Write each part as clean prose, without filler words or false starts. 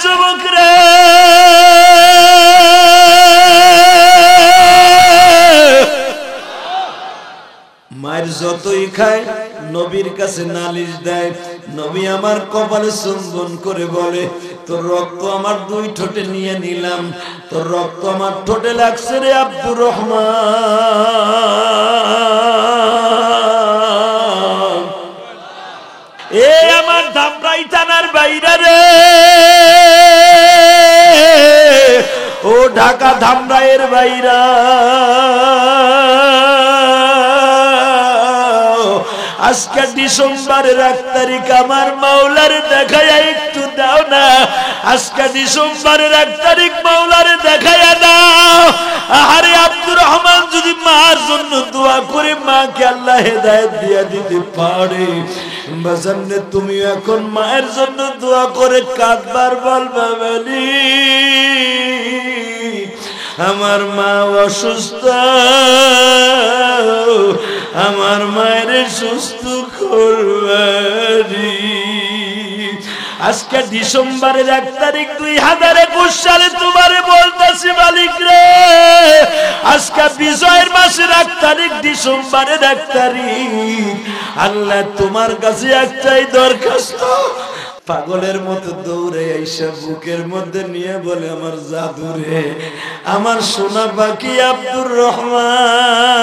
যুবক রে, মায়ের যতই খায় নবীর কাছে নালিশ দেয়। নবী আমার কপালে চুম্বন করে বলে, তোর রক্ত আমার দুই ঠোঁটে নিয়ে নিলাম, তোর রক্ত আমার ঠোঁটে লাগছে রে আব্দুর রহমান। এ আমার ধামরাই থানার বাইরে রে, ও ঢাকা ধামরাইয়ের বাইরা, আজকে ডিসেম্বরের 1 তারিখ আমার মাওলার দেখায়া একটু দাও না। আজকে ডিসেম্বরের 1 তারিখ মাওলার দেখায়া দাও। আরে আব্দুর রহমান যদি মার জন্য দোয়া করে মাকে আল্লাহ হেদায়েত দিয়া দিতে পারে, বাজানে তুমি এখন মায়ের জন্য দোয়া করে কাঁদবার বলবা বলি, আমার মা অসুস্থ, আমার মায়ের সুস্থ করবারি। আজকে ডিসেম্বরের 1 তারিখ 2021 সালে তোমারে বলতেছি মালিক রে, আজকে বিজয়ের মাসের 1 তারিখ ডিসেম্বরের 1 তারিখ, আল্লাহ তোমার কাছে একটাই দরখাস্ত। পাগলের মতো দৌড়ে আইসা বুকের মধ্যে নিয়ে বলে, আমার জাদুরে, আমার সোনা পাখি আব্দুর রহমান।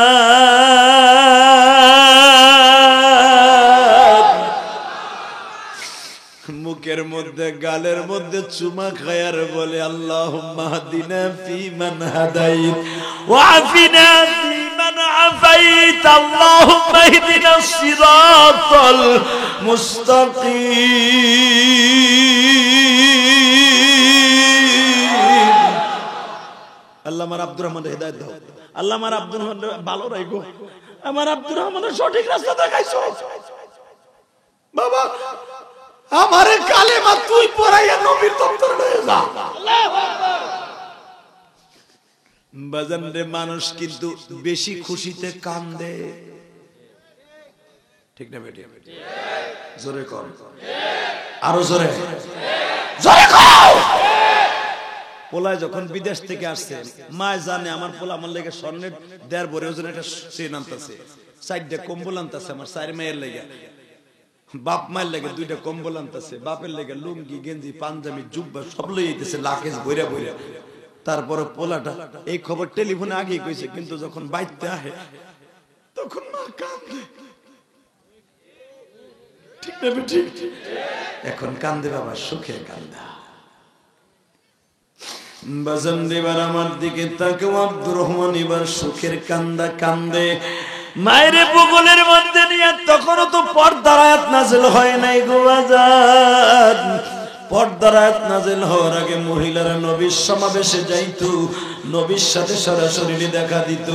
মুখের মধ্যে গালের মধ্যে চুমা খায়ার বলে, আল্লাহুম্মা হাদিনা ফীমান হাদাইত ওয়া আফিনা ফীমান আফাইত, আল্লাহুম্মা ইহদিনাস সিরাতাল মুস্তাকিম। আল্লাহ আমার আব্দুর রহমানের হেদায়েত দাও, আল্লাহ আমার আব্দুর রহমান ভালো রাখো, আমার আব্দুর রহমানের সঠিক রাস্তা দেখাইছো বাবা। আমারে কালেমা তুই পড়াইয়া নবীর দপ্তরে নিয়ে যা। আল্লাহু আকবার। বাজান রে, মানুষ কিন্তু বেশি খুশিতে কান্দে, ঠিক না বেটি? জোরে কর, আরো জোরে, জোরে কর। পোলায় যখন বিদেশ থেকে আসছে, মা জানে আমার পোলা আমার লেগে স্বর্ণের 1.5 ভরি ওজন একটা চেন আনতেছে, 4টা কম্বল আনতেছে আমার 4 মায়ের লেগে, বাপ মায়ের লেগে 2টা কম্বল আনতেছে, বাপের লেগে লুঙ্গি গেঞ্জি পাঞ্জাবি জুব্বা সব লই আইতেছে লাকেজ বইরা বইরা। তারপরে পোলাটা এই খবর টেলিফোনে আগে কইছে, কিন্তু যখন বাইতে আহে তখন মা কান্দে, ঠিক না বেটি? এখন কান্দে বাবা, সুখের কান্দা। বাজান এবার আমার দিকে তাকাও, আব্দুর রহমান এবার সুখের কান্দা কান্দে। মায়ের বুকের মধ্যে নিয়ে, তখনও তো পর্দার আয়াত নাযিল হয় নাই গো বাজান। পর্দার আয়াত নাযিল হওয়ার আগে মহিলারা নবীর সমাবেশে যাইতো, নবীর সাথে সরাসরি দেখা দিত।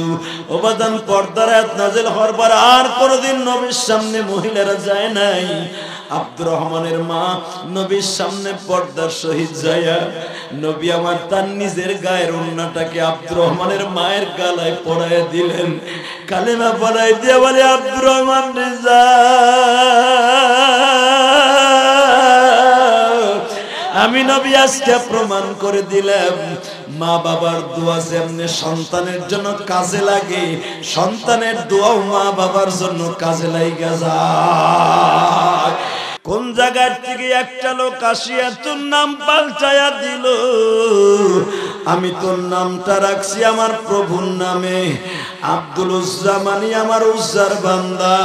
ও বাজান, পর্দার আয়াত নাযিল হওয়ার পর আর কোনোদিন নবীর সামনে মহিলারা যায় নাই। আব্দুর রহমানের মা নবীর সামনে পর্দার সহিত যায়া, নবী আমার তার নিজের গায়ের ওড়নাটাকে আব্দুর রহমানের মায়ের গালায় পরাইয়া দিলেন। কালেমা পরাই দিয়ে বলে, আব্দুর রহমান রেজা, আমি নবী আজকে প্রমাণ করে দিলাম, মা বাবার দোয়া যেমনি সন্তানের জন্য কাজে লাগে, সন্তানের দোয়াও মা বাবার জন্য কাজে লাগা যায়। কোন জায়গার থেকে একটা লোক আসিয়া তোর নাম পাল্টায়া দিল, আমি তোর নামটা রাখছি আমার প্রভুর নামে, আব্দুল উজ্জা, মানে আমার উজ্জার বান্দা।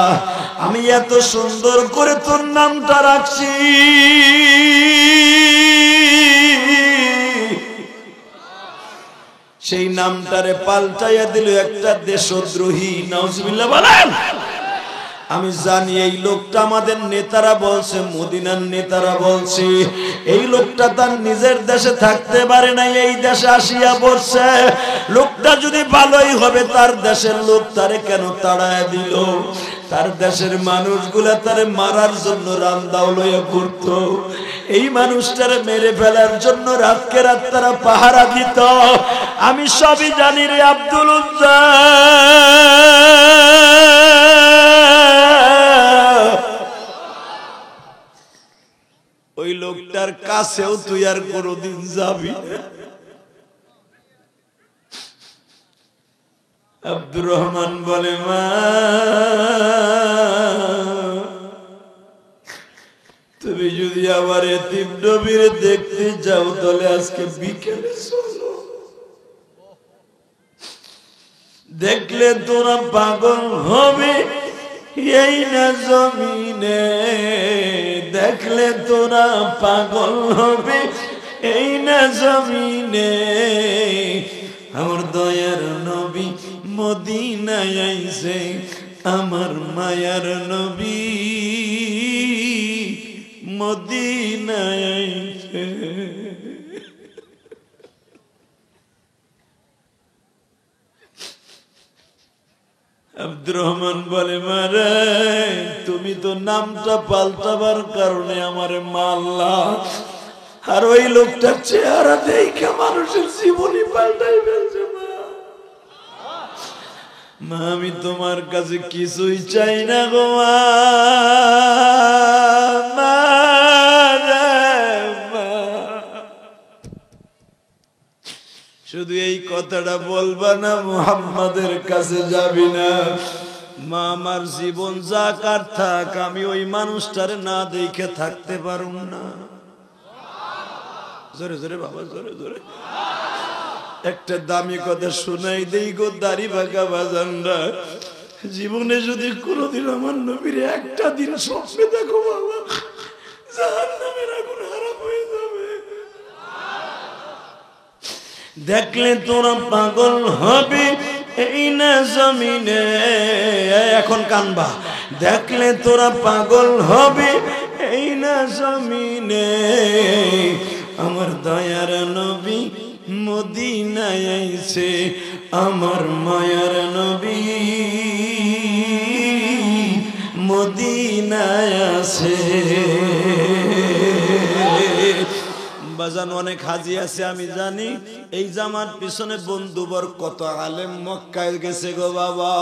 আমি এত সুন্দর করে তোর নামটা রাখছি, সেই নামটারে পাল্টাইয়া দিল একটা দেশদ্রোহী। নাউজুবিল্লাহ বলেন। আমি জানি এই লোকটা আমাদের নেতারা বলছে, মদিনার নেতারা বলছে, এই লোকটা তার নিজের দেশে থাকতে পারে না, এই দেশে আসিয়া পড়ছে। লোকটা যদি ভালোই হবে, তার দেশের লোক তারে কেন তাড়ায় দিল? তার দেশের মানুষগুলা তারে মারার জন্য রান্দাও লইয়া ঘুরত, এই মানুষটারে মেরে ফেলার জন্য রাতকে রাত তারা পাহারা দিত। আমি সবই জানি রে আব্দুল উজ্জা। ওই লোকটার কাছেও তুই আর কোনোদিন যাবি না। আব্দুর রহমান বলে, মা তুমি যদি আবার এতিম নবীর দেখতে যাও তাহলে আজকে বিকেলে চলো, দেখলে তোরা পাগল হবে এই না জমিনে, দেখলে তোরা পাগল হবে এই না জমিনে। আমার দয়ার নবী মদিনায় আইছে, আমার মায়ার নবী মদিনায় আইছে। আব্দুর রহমান বলে, মারে তুমি তো নামটা পাল্টাবার কারণে আমারে মারলা, আর ওই লোকটার চেহারা দেখে মানুষের জীবনই পাল্টাই ফেলছে। মা আমি তোমার কাছে কিছুই চাই না গো মা, শুধু এই কথাটা বলবা না, মুহাম্মাদের কাছে যাবি না। মা আমার জীবন যাক আর থাক, আমি ওই মানুষটার না দেখে থাকতে পারুম না। জোরে জোরে বাবা, জোরে জোরে একটা দামি কথা শোনাই দেই গো দাড়ি বাঁকা বাজানরা, জীবনে যদি কোনোদিন আমার নবীর একটা দিন স্বপ্নে দেখো বাবা, জাহান্নামের আগুন হারাম হয়ে যাবে। দেখলে তোরা পাগল হবে এই না জমিনে, এখন কানবা, দেখলে তোরা পাগল হবে এই না জমিনে। আমার দয়ার নবী মদিনায় আইছে, আমার মায়ার নবী মদিনায় আছে। বাজান অনেক হাজি আছে আমি জানি, এই জামার পিছনে বন্ধুবর কত আলেম মক্কায় গেছে গো বাবা।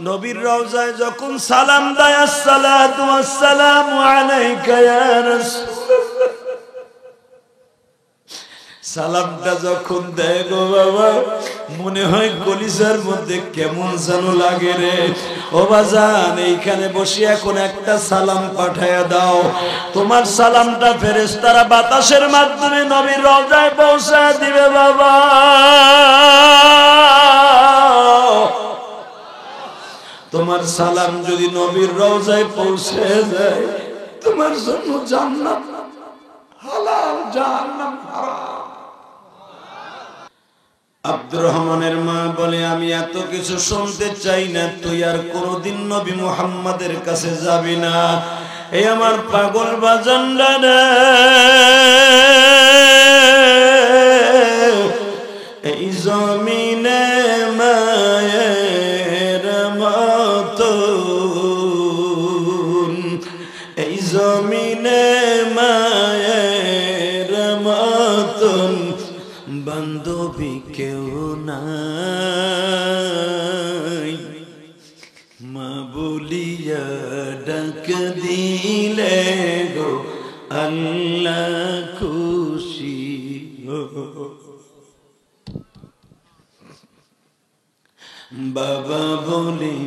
নবীর রওজায় যখন সালাম দেয়, আসসালাতু ওয়াসসালামু আলাইকা ইয়া রাসূলুল্লাহ, সালামটা যখন দেয় গো বাবা, মনে হয় কলিজার মধ্যে কেমন যেন লাগে রে। ও বাজান এইখানে বসে এখন একটা সালাম পাঠায়া দাও, তোমার সালামটা ফেরেশতারা বাতাসের মাধ্যমে নবীর রওজায় পৌঁছায় দিবে বাবা। তোমার সালাম যদি নবীর রওজায় পৌঁছে যায়, তোমার জন্য জান্নাত হালাল, জাহান্নাম হারাম। আব্দুর রহমানের মা বলে, আমি এত কিছু শুনতে চাই না, তুই আর কোনদিন নবী মুহাম্মাদের কাছে যাবি না। এই আমার পাগল বাজানরা রে, এই জমিনে মায়ের মতন, এই জমিনে মায়ের মতন বান্ধবী কেউ নাই। মা বলিয়া ডাক দিলে গো আল্লাহ খুশি হো, বাবা বলি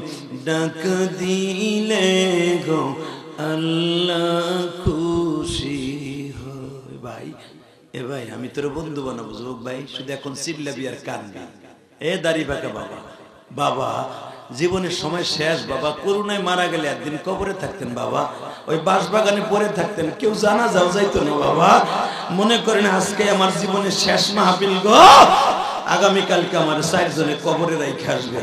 ডাক দিলে গো আল্লাহ খুশি হয়। ভাই এ ভাই আমি তোর বন্ধু বানাবো যুবক ভাই, শুধু এখন চিল্লাবি আর কানবি। এ দাড়ি বাঁকা বাবা, বাবা জীবনের সময় শেষ বাবা, করুণায় মারা গেলে একদিন কবরে থাকতেন বাবা, ওই বাঁশবাগানে পড়ে থাকতেন, কেউ জানা যাও যাইতো না বাবা। মনে করেন আজকে আমার জীবনের শেষ মাহফিল গো, আগামীকালকে আমার 4 জনে কবরে রাইখে আসবে,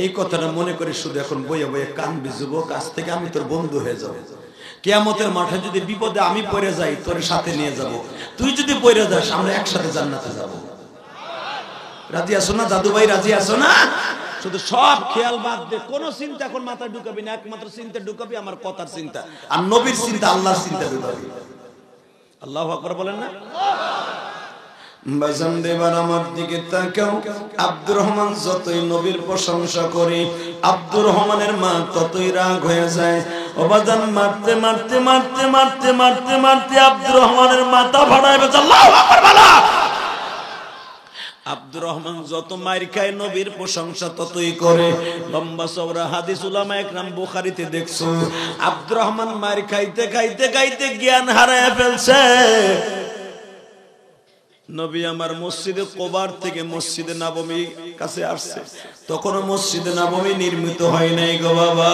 এই কথাটা মনে করে শুধু এখন বইয়ে বইয়ে কানবি যুবক। আজ থেকে আমি তোর বন্ধু হয়ে যাবো, কিয়ামতের মাঠে যদি বিপদে আমি পড়ে যাই তোর সাথে নিয়ে যাব, তুই যদি পড়ে যাস আমরা একসাথে জান্নাতে যাব। রাজি আছো না দাদু ভাই, রাজি আছো না? শুধু সব খেয়াল বাদ দে, কোন চিন্তা এখন মাথায় ঢুকাবি না, একমাত্র চিন্তা ঢুকাবি আমার কথার চিন্তা আর নবীর চিন্তা, আল্লাহর চিন্তা ঢুকাবি। আল্লাহু আকবার বলেন না? বাজান দেবার আমার দিকে তাকাও, আব্দুর রহমান যতই নবীর প্রশংসা করে, আব্দুর রহমানের মা ততই রাগ হয়ে যায়। ওবাজান মারতে মারতে মারতে মারতে মারতে মারতে আব্দুর রহমানের মাথা ফাটায় বেঁচে আল্লাহু আকবার বলা। আব্দুর রহমান যত মাইর খায় নবীর প্রশংসা ততই করে। লম্বা চওড়া হাদিস উলামা একরাম বুখারীতে দেখছো আব্দুর রহমান মাইর খাইতে খাইতে খাইতে জ্ঞান হারায় ফেলছে। নবী আমার মসজিদে কোবার থেকে মসজিদে নববী কাছে আসছে, তখন মসজিদে নববী নির্মিত হয় নাই গো বাবা।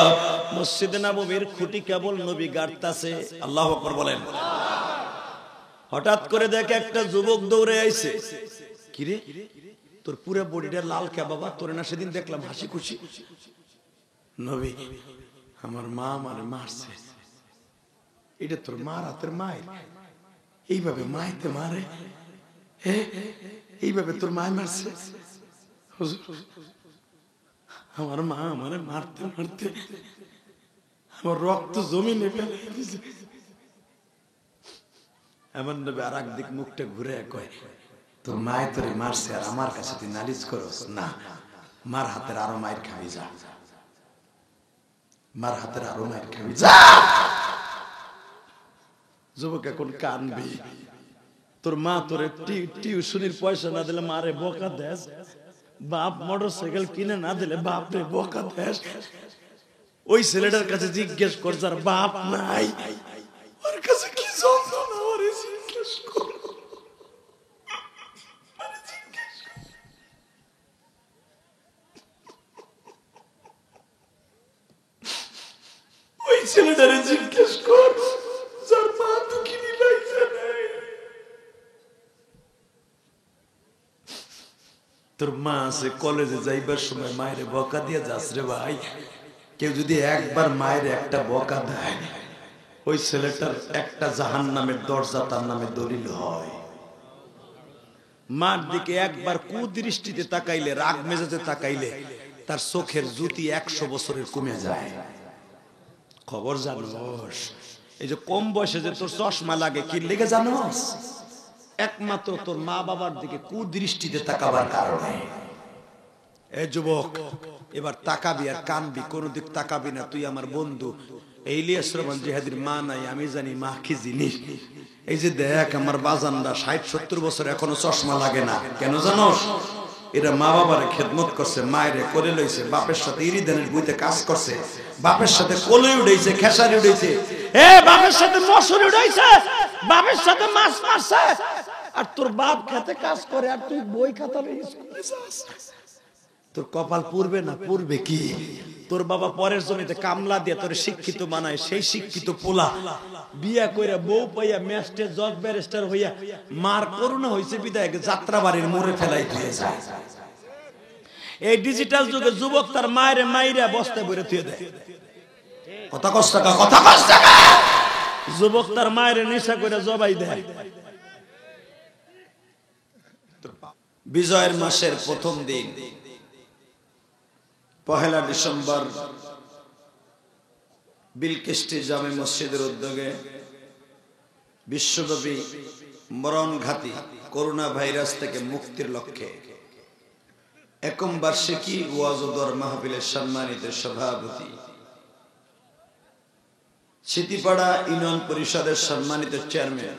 মসজিদে নববীর খুঁটি কেবল নবী গাড়তাছে। আল্লাহু আকবার বলেন। হঠাৎ করে দেখে একটা যুবক দৌড়ে আইছে। কিরে তোর পুরো বডিটা লাল কে বাবা? তোর না সেদিন দেখলাম হাসি খুশি। নবী আমার মা আমারে মারছে। এটা তোর মার হাতের মায়ের? এইভাবে মাইতে মারে? এইভাবে তোর মায় মারছে? হুজুর আমার মা আমারে মারতে মারতে আমার রক্ত জমিনে ফেলে দিয়েছে। এমন নবী আর একদিক মুখটা ঘুরে কয় তোর মায় তোরে মারছে আর আমার কাছে তুই নালিশ করস না? মার হাতের আরো মায়ের খাবি যা, মার হাতের আরো মায়ের খাবি যা। যুবক এখন কানবি। তোর মা তোরে টিউশনির পয়সা না দিলে মারে বকা দেস, বাপ মোটরসাইকেল কিনে না দিলে বাপ রে বকা দেস। ওই ছেলেটার কাছে জিজ্ঞেস কর যার বাপ নাই, ওর কাছে কি যন্ত্রণা ওরে জিজ্ঞেস কর। ওই ছেলেটারে জিজ্ঞেস কর যার মা তো কিনে লাইছে নাই। তোর মা আছে কলেজে যাইবার সময় মায়ের বকা দিয়ে যাস রে ভাই। কেউ যদি একবার মায়ের একটা বকা দেয়, ওই ছেলেটার একটা জাহান্নামের দরজা তার নামে দলিল হয়। মার দিকে একবার কুদৃষ্টিতে তাকাইলে, রাগ মেজাজে তাকাইলে তার চোখের জ্যোতি 100 বছরের কমে যায়। খবর জানোস? এই যে কম বয়সে যে তোর চশমা লাগে কি লেগে জানোস? একমাত্র তোর মা বাবার দিকে কুদৃষ্টিতে তাকাবার কারণে। এ যুবক এবার তাকাবি আর কানবি, কোন দিক তাকাবি না। তুই আমার বন্ধু। ইলিয়াস রহমান জিহাদির মা নাই, আমি জানি মা কি জিনিস। এই যে দেখ আমার বাজানরা 60-70 বছর এখনো চশমা লাগে না। কেন জানোস? এরা মা বাবার খেদমত করছে, মায়ের করে লইছে, বাপের সাথে ইরিদানের বইতে কাজ করছে, বাপের সাথে কোলে উড়াইছে, খেসারি উড়াইছে, বাপের সাথে মশুরি উড়াইছে, বাপের সাথে মাছ মারছে। আর তোর বাপ খেতে কাজ করে আর তুই বই খাতা লইয়া স্কুলে যাস। তোর কপাল পুরবে না? পুরবে কি? তোর বাবা পরের জমিতে কামলা দিয়ে তোর শিক্ষিত বানায়, সেই শিক্ষিত পোলা বিয়া কইরা বউ পাইয়া ম্যাজিস্ট্রেট জজ ব্যারিস্টার হইয়া মার করুণা হইছে বিদায় যাত্রাবাড়ির মোড়ে ফেলাই দিয়ে যায়। এই ডিজিটাল যুগে যুবক তার মায়ের মাইরা বস্তায় ভরে থুয়ে দেয়। কথা কষ্ট টাকা, কথা কষ্ট টাকা। যুবক তার মায়ের নেশা করে জবাই দেয়। বিজয়ের মাসের প্রথম দিন 1 ডিসেম্বর বিলকিস্টি জামে মসজিদের উদ্যোগে বিশ্বব্যাপী মরণঘাতী করোনা ভাইরাস থেকে মুক্তির লক্ষ্যে একম বার্ষিকী ওয়াজ ও দোয়া মাহফিলের সম্মানিত সভাপতি, সিতিপাড়া ইউনিয়ন পরিষদের সম্মানিত চেয়ারম্যান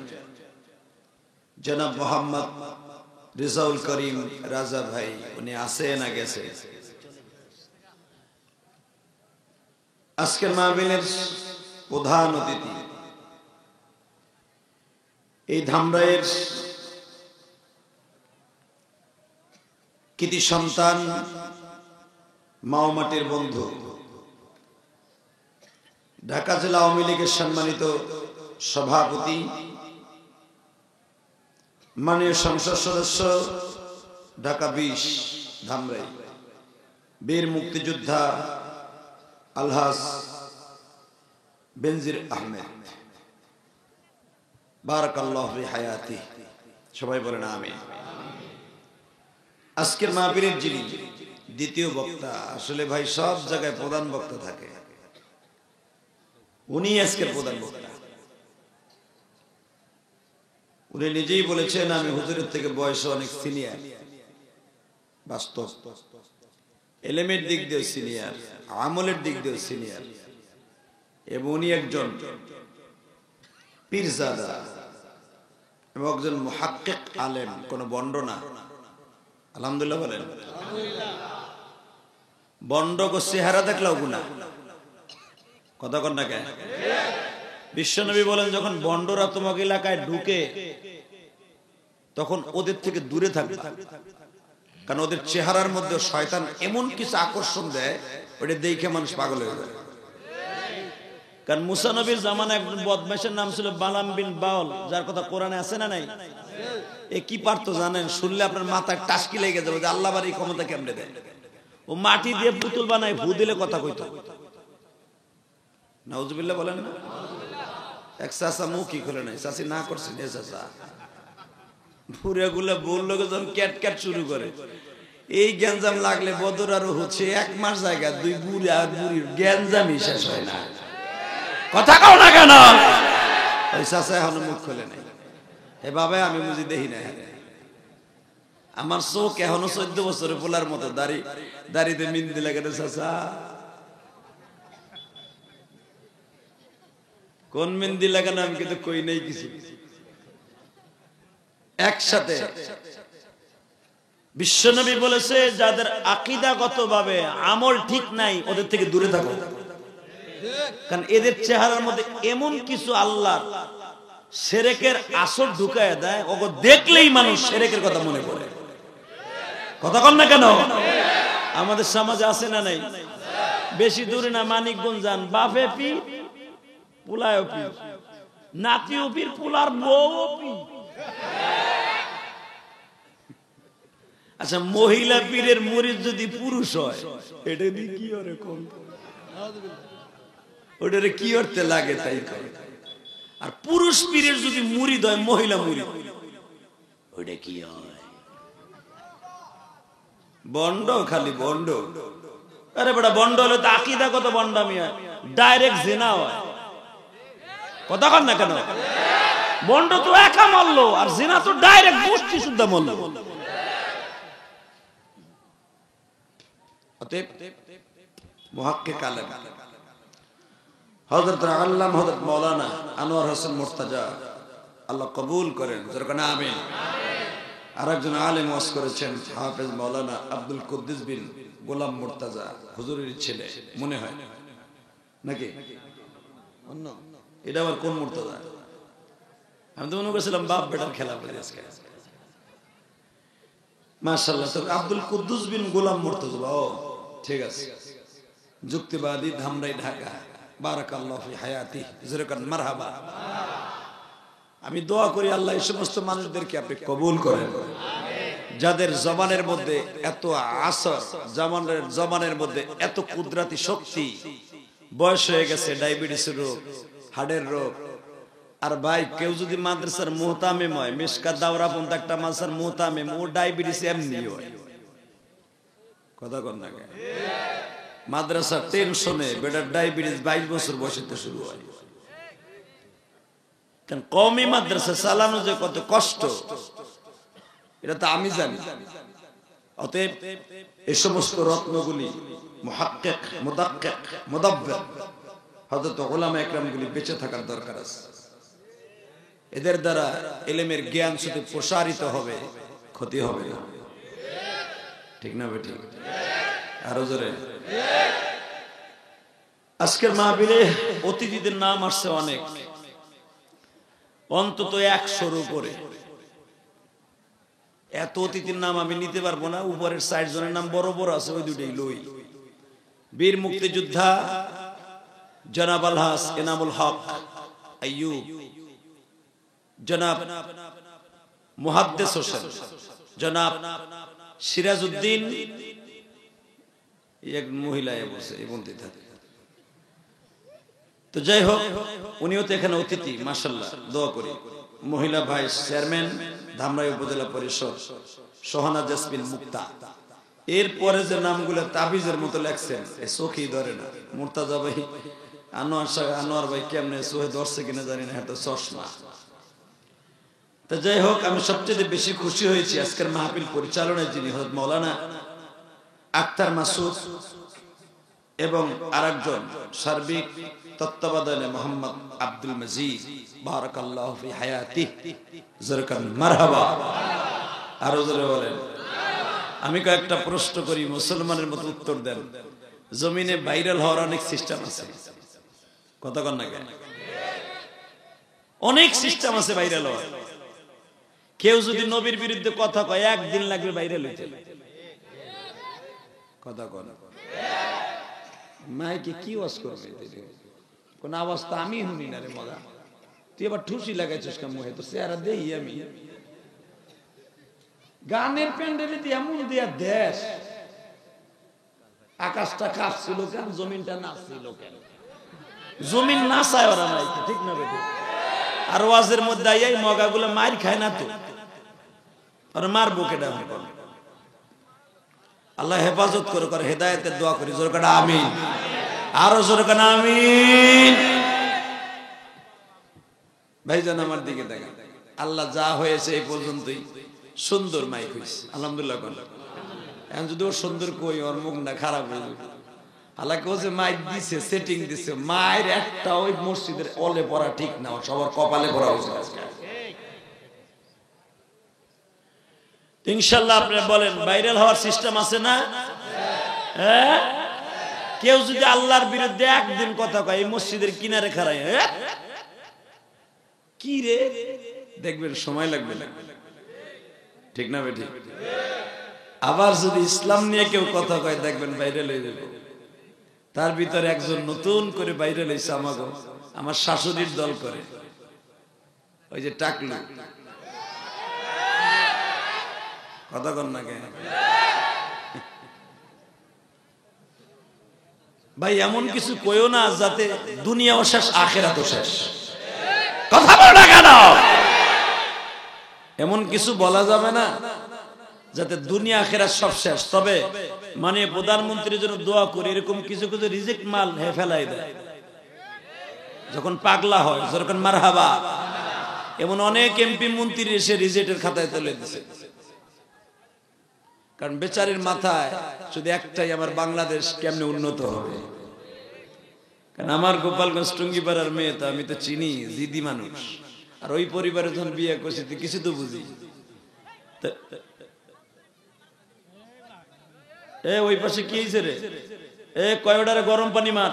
জনাব মোহাম্মদ রিজাউল করিম রাজা ভাই, উনি আছে না গেছে? আজকের মাহফিলের প্রধান অতিথি এই ধামরাইয়ের কৃতি সন্তান, মাওমাটির বন্ধু, ঢাকা জেলা আওয়ামী লীগের সম্মানিত সভাপতি, মাননীয় সংসদ সদস্য ঢাকা 20 ধামরাই, বীর মুক্তিযোদ্ধা আলহাজ বেনজির আহমেদ, বারাকাল্লাহু ফি হায়াতি। সবাই বলেন আমিন। আজকের মাহফিলের যিনি দ্বিতীয় বক্তা, আসলে ভাই সব জায়গায় প্রধান বক্তা থাকে, উনি আজকের প্রধান বক্তা। উনি নিজেই বলেছেন আমি হুজুরের থেকে বয়সে অনেক সিনিয়র। বাস্তব, এলেমের দিক দিয়ে সিনিয়র, আমলের দিক দিয়ে সিনিয়র। এবং উনি একজন পীরজাদা এবং একজন মুহাক্কিক আলেম, কোন বন্ড না। আলহামদুলিল্লাহ বলেন। বন্ড কো চেহারা দেখলেও গুনাহ, কথা কন না কেন? বিশ্বনবী বলেন যখন বন্ডরা তোমার এলাকায় ঢুকে তখন ওদের থেকে দূরে থাকবে, কারণ ওদের চেহারার মধ্যে শয়তান এমন কিছু আকর্ষণ দেয় ওটা দেখে মানুষ পাগল হয়ে যায়। কারণ মুসা নবীর জামানায় একজন বদমাশের নাম ছিল বালাম বিন বাউল, যার কথা কোরআনে আছে না নাই? এ কি পারতো জানেন? শুনলে আপনার মাথায় টাসকি লেগে যাবে যে আল্লাহ বাড়ি ক্ষমতা কেমনে দেয়। ও মাটি দিয়ে পুতুল বানায়, ভূ দিলে কথা কইতো। নাউজুবিল্লাহ বলেন না? এক চাচা মুখ কি খুলে নাই, চাচি না করছেন এ চাচা পুরে গুলা বললো যখন ক্যাট ক্যাট শুরু করে, এই গ্যাঞ্জাম লাগলে বদর আরো হচ্ছে 1 মাস জায়গা 2 বুড়ি আর বুড়ির গ্যাঞ্জামই শেষ হয় না। কথা কও না কেন? ওই চাচা এখনো মুখ খুলে নাই। হে বাবা আমি বুঝি দেখি না, আমার চোখ এখনো 14 বছরের পোলার মতো, দাড়িতে মিন্দি লাগে না। চাচা কোন মেহেন্দি লাগানো আমি কিন্তু কই নাই কিছু। একসাথে বিশ্বনবী বলেছে যাদের আকীদাগত ভাবে আমল ঠিক নাই ওদের থেকে দূরে থাকো, কারণ এদের চেহারার মধ্যে এমন কিছু আল্লাহর শিরকের আসর ঢুকায় দেয়, ওগো দেখলেই মানুষ শিরকের কথা মনে পড়ে। কথা কন না কেন? আমাদের সমাজে আছে না নাই? বেশি দূরে না, মানিকগঞ্জ যান, বাপে পীর পুলায় পীর, নাতিও পীর, পুলার বউ পীর। আচ্ছা মহিলা পীরের মুরিদ যদি পুরুষ হয় এটা দিয়ে কি করে? কোন ওটারে কি করতে লাগে তাই করে। আর পুরুষ পীরের যদি মুরিদ হয় মহিলা মুরিদ, ওটা কি হয়? বন্ড, খালি বন্ড। আরে বেটা বন্ড হলে তো আকীদাগত বন্ডামি হয়, ডাইরেক্ট জিনা হয়। কথা কন না কেন? বন্ড তো একা মারলো, আর জিনা তো ডাইরেক্ট গোষ্ঠী শুদ্ধ মারলো। অতএব মুহাক্কিক আলেম হযরত আল্লামা হযরত মাওলানা আনোয়ার হোসেন মুর্তজা আল্লাহ কবুল করেন, যেরকম আমিন। আরেকজন আলেম ওয়াজ করেছেন হাফেজ মাওলানা আব্দুল কুদ্দুস বিন গোলাম মুর্তজা, হুজুরের ছেলে মনে হয় নাকি? অন্য এটা আবার কোন মুর্তজা? আমি তো মনে করছিলাম বাপ বেটার খেলা বলে আজকে। মাশাআল্লাহ। তো আব্দুল কুদ্দুস বিন গোলাম মুর্তজা, ও ঠিক আছে, যুক্তিবাদী, ধামরাই, ঢাকা। বারাকাল্লাহু ফি হায়াতি, যেরকম মারহাবা। আমি দোয়া করি আল্লাহ এই সমস্ত মানুষদেরকে আপনি কবুল করেন যাদের জবানের মধ্যে এত আসর, জবানের মধ্যে এত কুদরতি শক্তি। বয়স হয়ে গেছে, ডায়াবেটিসের রোগ, হার্টের রোগ। আর ভাই কেউ যদি মাদ্রাসার মুহতামিম হয়, মিশকাত দাওরা পর্যন্ত একটা মাদ্রাসার মুহতামিম, ও ডায়াবেটিস এমনি হয়। কথা কন না কেন? মাদ্রাসার টেনশনে বেটার ডায়াবেটিস 22 বছর বয়সে তো শুরু হয়। কারণ কওমি মাদ্রাসা চালানো যে কত কষ্ট এটা তো আমি জানি। অতএব এই সমস্ত রত্নগুলি মুহাক্কিক, মুদাক্কিক, মুদাব্বির হযরত উলামা ইকরামগুলি বেঁচে থাকার দরকার আছে। এদের দ্বারা ইলমের জ্ঞান শুধু প্রসারিত হবে, ক্ষতি হবে না। ঠিক না বেটি? আরো জোরে। আজকের মাহফিলে অতিথিদের নাম আসছে অনেক, অন্তত 100-র উপরে। এত অতিথির নাম আমি নিতে পারবো না। উপরের 60 জনের নাম বড় বড় আছে, ওই দুটাই লই। বীর মুক্তিযোদ্ধা জনাব আলহাস এনামুল হক আইয়ুব, জনাব মুহাদ্দিস হোসেন, জনাব সিরাজউদ্দিন, এক মহিলা বসে বলতে থাকে। তো যাই হোক, উনিও তো এখানে অতিথি, মাশাআল্লাহ, দোয়া করি। মহিলা ভাইস চেয়ারম্যান ধামরাই উপজেলা পরিষদ সোহানা জেসমিন মুক্তা। এরপরে যে নামগুলো তাবিজের মতো লেখছেন, চোখেই ধরে না। মুর্তজা ভাই, আনোয়ার ভাই কেমনে চোখে ধরছে কিনা জানি না, এটা চশমা। তো যাই হোক, আমি সবচেয়ে বেশি খুশি হয়েছি আজকের মাহফিল পরিচালনায় যিনি হযরত মাওলানা আক্তার মাসুদ এবং আরেকজন সার্বিক তত্ত্বাবধানে মোহাম্মদ আব্দুল মজিদ বারাকাল্লাহু ফি হায়াতিহি জরকান মারহাবা। আরো জোরে বলেন। আমি কয়েকটা প্রশ্ন করি, মুসলমানের মতো উত্তর দেন। জমিনে ভাইরাল হওয়ার অনেক সিস্টেম আছে, কথা কন না কেন? অনেক সিস্টেম আছে ভাইরাল হওয়ার। কেউ যদি নবীর বিরুদ্ধে কথা কয়, একদিন লাগবে ভাইরাল হইতে। কথা কন। মাইকে কি ওয়াজ করবে? কোন আওয়াজ তো আমি শুনি না রে মগা। তুই আবার ঠুসি লাগাইছিস কেন মুখে? তো চেহারা দেই আমি। গানের প্যান্ডেলে দিয়ে এমন দিয়া দেশ, আকাশটা কাঁপছিল কেন, জমিনটা নাচছিল কেন? জমিন নাচায় ওরা নাই, ঠিক না বেটি? আর ওয়াজের মধ্যে এই মগাগুলো মার খায় না তো, আর মারবো কেডা? আল্লাহ হেফাজত করে, করে হেদায়েতের দোয়া করি। জোরে কাটা আমিন। আরো জোরে কাটা আমিন। ভাইজান আমার দিকে দেখেন, আল্লাহ যা হয়েছে এই পর্যন্তই। সুন্দর মাইক হয়েছে, আলহামদুলিল্লাহ। এখন যদি ওর সুন্দর কই, ওর মুখটা খারাপ হয়ে যাবে। আল্লাহকে ও যে মাইক দিছে, সেটিং দিছে, মায়ের একটা ওই মসজিদের অলে পড়া ঠিক না, সবার কপালে পড়া হয়েছে। ইনশাল্লাহ আপনি বলেন, ভাইরাল হওয়ার সিস্টেম আছে না? হ্যাঁ, কেউ যদি আল্লাহর বিরুদ্ধে একদিন কথা কয়, এই মসজিদের কিনারে খাড়ায়, কি রে দেখবেন সময় লাগবে, ঠিক না বেটি? আবার যদি ইসলাম নিয়ে কেউ কথা কয়, দেখবেন ভাইরাল হয়ে যাবে। তার ভিতরে একজন নতুন করে ভাইরাল হয়েছে, আমাকে আমার শাশুড়ির দল করে, ওই যে টাকলু। কথা কন না কেন ভাই? এমন কিছু কইও না যাতে দুনিয়াও শেষ আখিরাতও শেষ। কথা বল না কেন? এমন কিছু বলা যাবে না যাতে দুনিয়া আখিরাত সব শেষ। তবে মানে প্রধানমন্ত্রীর জন্য দোয়া করি, এরকম কিছু কিছু রিজেক্ট মাল ফেলাই দেয় যখন পাগলা হয়। যখন মারহাবা, এমন অনেক এমপি মন্ত্রী এসে রিজেক্টের খাতায় তুলে দিছে। কারণ বেচারির মাথায় শুধু একটাই, আমার বাংলাদেশ কেমনে উন্নত হবে। কারণ আমার গোপালগঞ্জ টুঙ্গিপাড়ার মেয়ে তো আমি তো চিনি, জিদি মানুষ। আর ওই পরিবারে যখন বিয়ে করছি কিছু তো বুঝি। এ ওই পাশে কি হয়েছে রে? এ কয়টারে গরম পানি মার।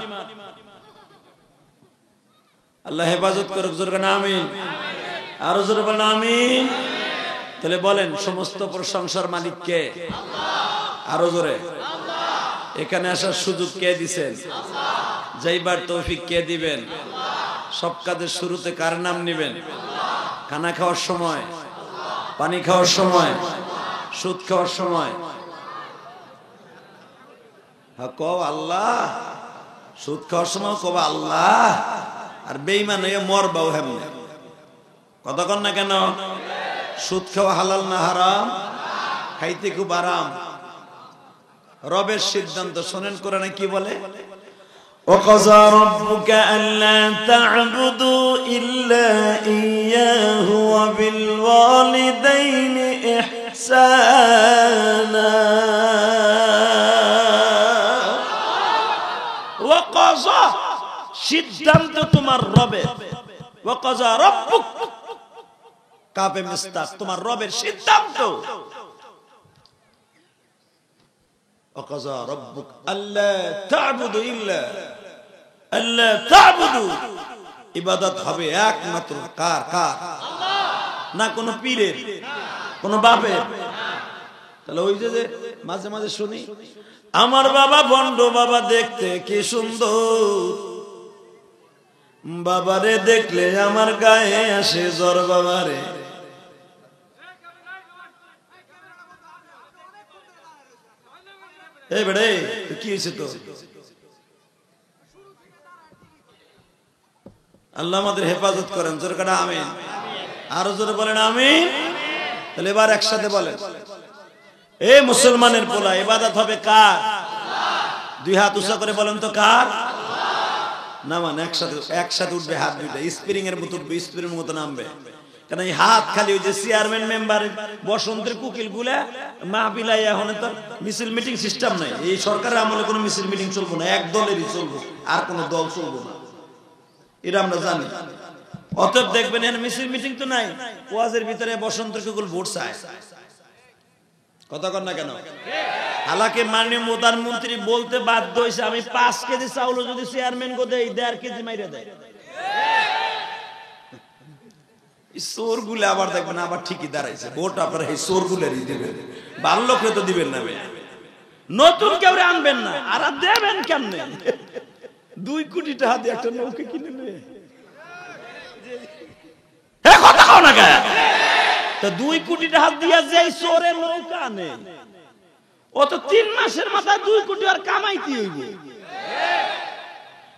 আল্লাহ হেফাজত করুক। জোরে বলেন আমিন। আরো জোরে বলেন আমিন। তাহলে বলেন, সমস্ত প্রশংসার মালিক কে? আরো জোরে। এখানে আসার সুযোগ কে দিবেন? যাইবার তৌফিক কে দিবেন? সব কাজের শুরুতে কার নাম নেবেন? খানা খাওয়ার সময়, পানি খাওয়ার সময়, সুদ খাওয়ার সময় কও আল্লাহ। সুদ খাওয়ার সময় কব আল্লাহ। আর বেঈমান হয়ে মরবাও হেমনে। কথা কন না কেন? সুদ খাওয়া হালাল না হারাম? খাইতে খুব আরাম। রবের সিদ্ধান্ত শোনেন, কোরআনে কি বলে? وَقَضَى رَبُّكَ أَلَّا تَعْبُدُوا إِلَّا إِيَّاهُ وَبِالْوَالِدَيْنِ إِحْسَانًا وَقَضَى সিদ্ধান্ত তোমার রবের। وَقَضَى رَبُّكَ কাপে মিস্তাক, তোমার রবের সিদ্ধান্ত। وَقَضَى رَبُّكَ أَلَّا تَعْبُدُوا إِلَّا আল্লাহ তা'বুদু, ইবাদত হবে একমাত্র কার? কার? না কোন পীরের, কোন বাপের। তাহলে ওই যে মাঝে মাঝে শুনি, আমার বাবা বন্ড বাবা দেখতে কি সুন্দর, বাবারে দেখলে আমার গায়ে আসে জ্বর বাবারে। এই বেড়ে কি হয়েছে তো? আল্লাহ আমাদের হেফাজত করেন। জোরে কাটা আমিন। আরো জোরে বলেন আমিন। তাহলে এবার একসাথে বলেন, এ মুসলমানের পোলা, ইবাদত হবে কার? দুই হাত উঁচা করে বলেন তো কার? না মানে একসাথে উঠবে হাত দুইটা, স্প্রিং এর মতো উঠবে, স্প্রিং এর মতো নামবে। কারণ এই হাত খালি ওই যে চেয়ারম্যান মেম্বার বসন্তের কুকিল গুলা মাহফিলাই, এখন তো মিছিল মিটিং সিস্টেম নাই। এই সরকারের আমলে কোনো মিছিল মিটিং চলবো না, এক দলেরই চলবো, আর কোনো দল চলবো না। এটা আমরা জানি। অতএব দেখবেন এর মিছিল মিটিং তো নাই, ওয়াজের ভিতরে বসন্ত কুকুল ভোট চায়। কথা কর না কেন? হালাকে মাননীয় প্রধানমন্ত্রী বলতে বাধ্য হয়েছে, আমি 5 কেজি চাউল যদি চেয়ারম্যান গো দেই 1.5 কেজি মাইরে দেয়। চোর গুলো আবার দেখবেন আবার ঠিকই দাঁড়াইছে, ভোট আপনারা এই চোর গুলেরই দিবেন, ভালো লোকরে তো দিবেন না, নতুন কেউ আনবেন না। আর দেবেন কেমনে? 2 কোটি টাকা দিয়ে একটা নৌকা কিনে নেবে, কথা কও না কেন? তো 2 কোটি টাকা দিয়ে যে চোরের নৌকা আনে, ও তো 3 মাসের মাথায় 2 কোটি আর কামাইতে হইব।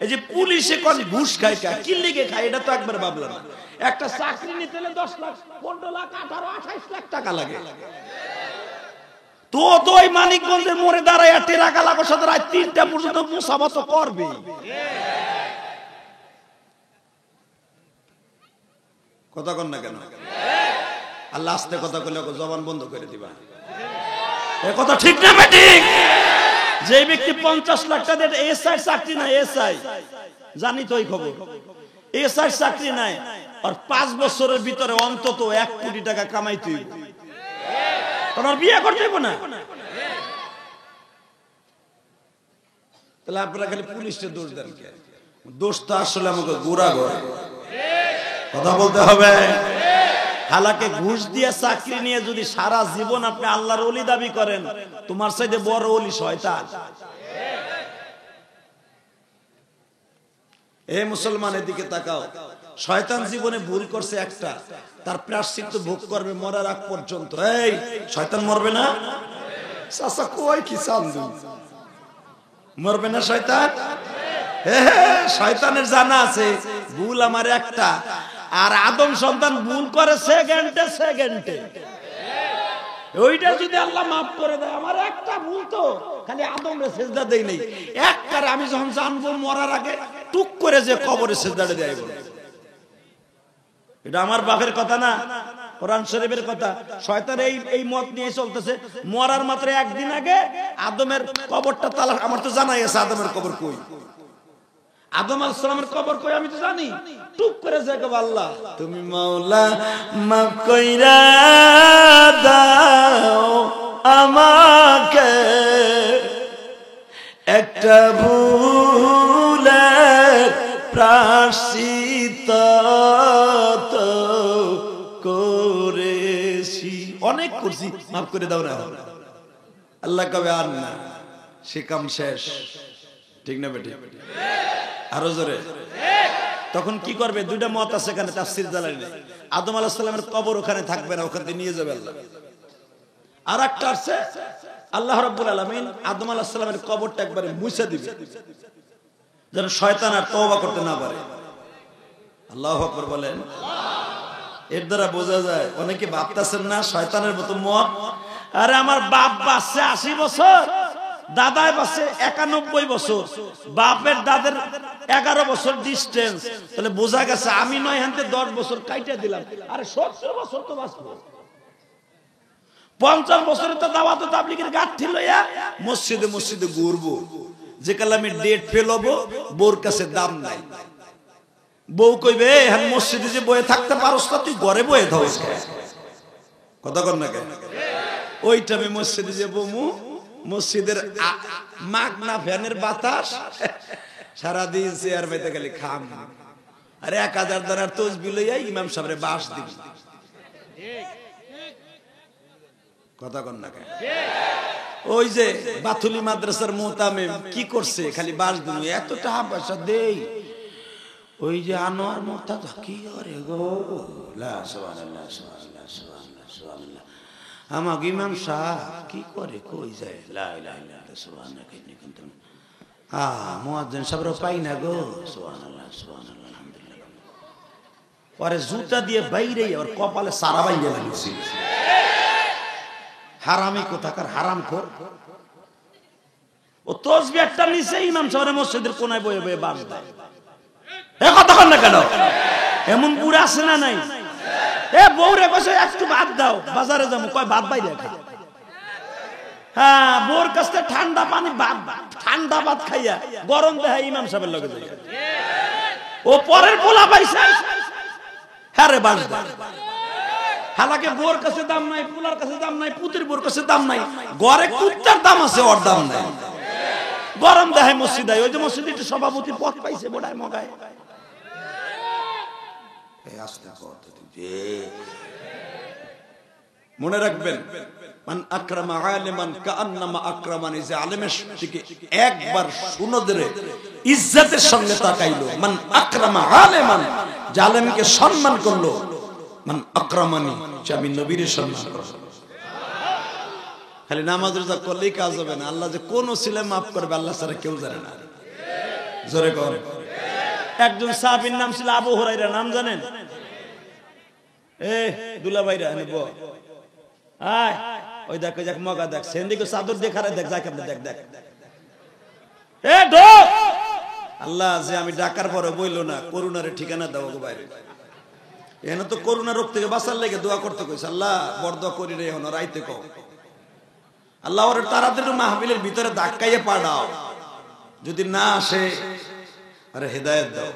এই যে পুলিশে কোন ঘুষ খায়, কি লিগে খায় এটা তো একবার ভাবলাম না। একটা চাকরি নিতে হলে 10 লাখ, 15 লাখ, 18, 28 লাখ টাকা লাগে। তো ওই মানিকগঞ্জের মোড়ে দাঁড়ায় টেরাকা লাখের সাথে রাত 3টা পর্যন্ত মুসাফা তো করবে। কথা কন না কেন? আল্লাহ আস্তে কথা কইলে জবান বন্ধ করে দিবা। এ কথা ঠিক না বেঠিক? যে ব্যক্তি 50 লাখ টাকা দিয়ে এসআই চাকরি নাই, এসআই জানি তো এই খবর, এসআই চাকরি নাই, আর 5 বছরের ভিতরে অন্তত 1 কোটি টাকা কামাইতে হইব, তোমার বিয়ে করতে হইব না। তাহলে আপনারা খালি পুলিশকে দোষ দেন কে? দোষ তো আসলে আমাকে গোড়া ঘরে কথা বলতে হবে। হালাকে ঘুষ দিয়ে চাকরি নিয়ে যদি সারা জীবন আপনি আল্লাহর ওলি দাবি করেন, তোমার চাইতে বড় ওলি শয়তান। এ মুসলমান এদিকে তাকাও, শয়তান জীবনে ভুল করছে একটা, তার প্রায়শ্চিত্ত ভোগ করবে মরার আগ পর্যন্ত। এই শয়তান মরবে না? চাচা কই কি চান্দু মরবে না শয়তান? শয়তানের জানা আছে ভুল আমার একটা, আর আদম সন্তান ভুল করে সেকেন্ডে সেকেন্ডে। ওইটা যদি আল্লাহ মাফ করে দেয়, আমার একটা ভুল তো খালি আদমরে সেজদা দেই নাই, একবারে আমি যখন জানবো মরার আগে টুক করে যে কবরে সেজদাটা দেয়, এটা আমার বাপের কথা না, কোরআন শরীফের কথা। শয়তান এই মত নিয়ে চলতেছে, মরার মাত্র একদিন আগে আদমের কবরটা তালাশ। আমার তো জানাই আছে আদমের কবর কই, আদম আলাইহিস সালামের কবর কই আমি তো জানি। টুক করে যে কবে আল্লাহ তুমি মাওলা মাফ কইরা দাও আমাকে, একটা ভুলের প্রায়শ্চিত্ত করেছি, অনেক করছি, মাফ করে দাও না। আল্লাহ কবে আর না, সে কাম শেষ। ঠিক না বেটি? আরো জোরে। তখন কি করবে? 2টা মত আছে এখানে তাফসীর জালালাইনে। আদম আলাইহিস সালামের কবর ওখানে থাকবে না, ওখানে নিয়ে যাবে আল্লাহ। আর একটা আছে আল্লাহ রাব্বুল আলামিন আদম আলাইহিস সালামের কবরটা একবারে মুছে দিবে, যেন শয়তান আর তওবা করতে না পারে। আল্লাহু আকবার বলেন। এর দ্বারা বোঝা যায় অনেকে ভাবতেছেন না শয়তানের মতো মত। আরে আমার বাপ বাঁচছে 80 বছর, দাদায় বাঁচছে 91 বছর, বাপের দাদের 11 বছর ডিস্টেন্স, তাহলে বোঝা গেছে আমি 9 হাতে 10 বছর কাইটা দিলাম। আরে 70 বছর তো বাঁচবো, 50 বছরে তো দাওয়াত তাবলীগের গাঁঠি লইয়া মসজিদে মসজিদে ঘুরবো, যে কালে আমি ডেট ফেল হবো, বোর কাছে দাম নাই। বউ কইবে হ্যাঁ মসজিদে যে বয়ে থাকতে পারোস না, তুই ঘরে বয়ে থাকস। কথা কর না কেন? ওইটা আমি মসজিদে যে বমু, মসজিদের মাগনা ফ্যানের বাতাস, সারাদিন চেয়ার বেঁধে গেলে খাম, আর 1000 দানার তসবিহ লইয়া ইমাম সাহেবরে বাস দিবি। কথা কন না কেন? ওই যে বাথুলি মাদ্রাসার মুতামিম কি করছে, খালি বাস দিন, এত টাকা পয়সা দেই। ওই যে আনোয়ার মুর্তাজা কি করে গো, লা সুবহানাল্লাহ সুবহানাল্লাহ সুবহানাল্লাহ সুবহানাল্লাহ। আমাকে ইমাম সাহেব কি করে, কই যায়, লা ইলাহা ইল্লাল্লাহ সুবহানাল্লাহ কিন্তু মুয়াজ্জিন সাহেবরা পাই না গো, সুবহানাল্লাহ সুবহানাল্লাহ আলহামদুলিল্লাহ। পরে জুতা দিয়ে বাইরে আর কপালে সারা বাইরে লাগিয়েছি। হারামি কোথাকার হারামখোর। ও তাসবিহটা নিচে ইমাম সাহেবের মসজিদের কোনায় বয়ে বয়ে বাস দেয়। এ কথা কন না কেন? এমন বুড়া আছে না নাই? এ বউরে কইছে একটু ভাত দাও, বাজারে যাবো, কয় ভাত বাইরে খা। হ্যাঁ, বউর কাছে ঠান্ডা পানি ভাত, ঠান্ডা ভাত খাইয়া গরম দেয় ইমাম সাহেবের লগে যায়। ও পরের পোলা পাইছে হ্যাঁ রে বাস হালাকে বোর কাছে দাম নাই, পোলার কাছে দাম নাই, পুতির বোর কাছে দাম নাই, ঘরে কুত্তার দাম আছে, ওর দাম নাই। গরম দেয় মসজিদে, ওই যে মসজিদে একটু সভাপতি পদ পাইছে বোড়ায় মগায়। মনে রাখবেন, মান আকরামা আলিমান কাআন্নামা আকরামানি, যে আলেমের দিকে একবার সুনদরে ইজ্জতের সঙ্গে তাকাইলো, মান আকরামা আলিমান, যে আলেমকে সম্মান করলো, মান আকরামানি, যে আমি নবীর সম্মান করব। খালি নামাজ রোজা করলেই কাজ হবে না, আল্লাহ যে কোন ছেলে মাফ করবে আল্লাহ ছাড়া কেউ জানে না। জোরে কর। একজন সাহাবীর নাম ছিল আবু হুরায়রা, নাম জানেন? দুলাভাইরা নেব আয়, ওই দেখ ওই দেখ মগা দেখ, সেন্দিকে চাদর দেখারে দেখ, যাকে আপনি দেখ দেখ ঢোক। আল্লাহ যে আমি ডাকার পরে বইলো না করুণারে ঠিকানা দাও গো বাইরে, এনে তো করুণা রোগ থেকে বাঁচার লেগে দোয়া করতে কইছে। আল্লাহ বড় দোয়া করি রে, এখন রাইতে কও আল্লাহ ওর তাড়াতাড়ি মাহফিলের ভিতরে ধাক্কাইয়ে পাঠাও, যদি না আসে আরে হেদায়েত দাও।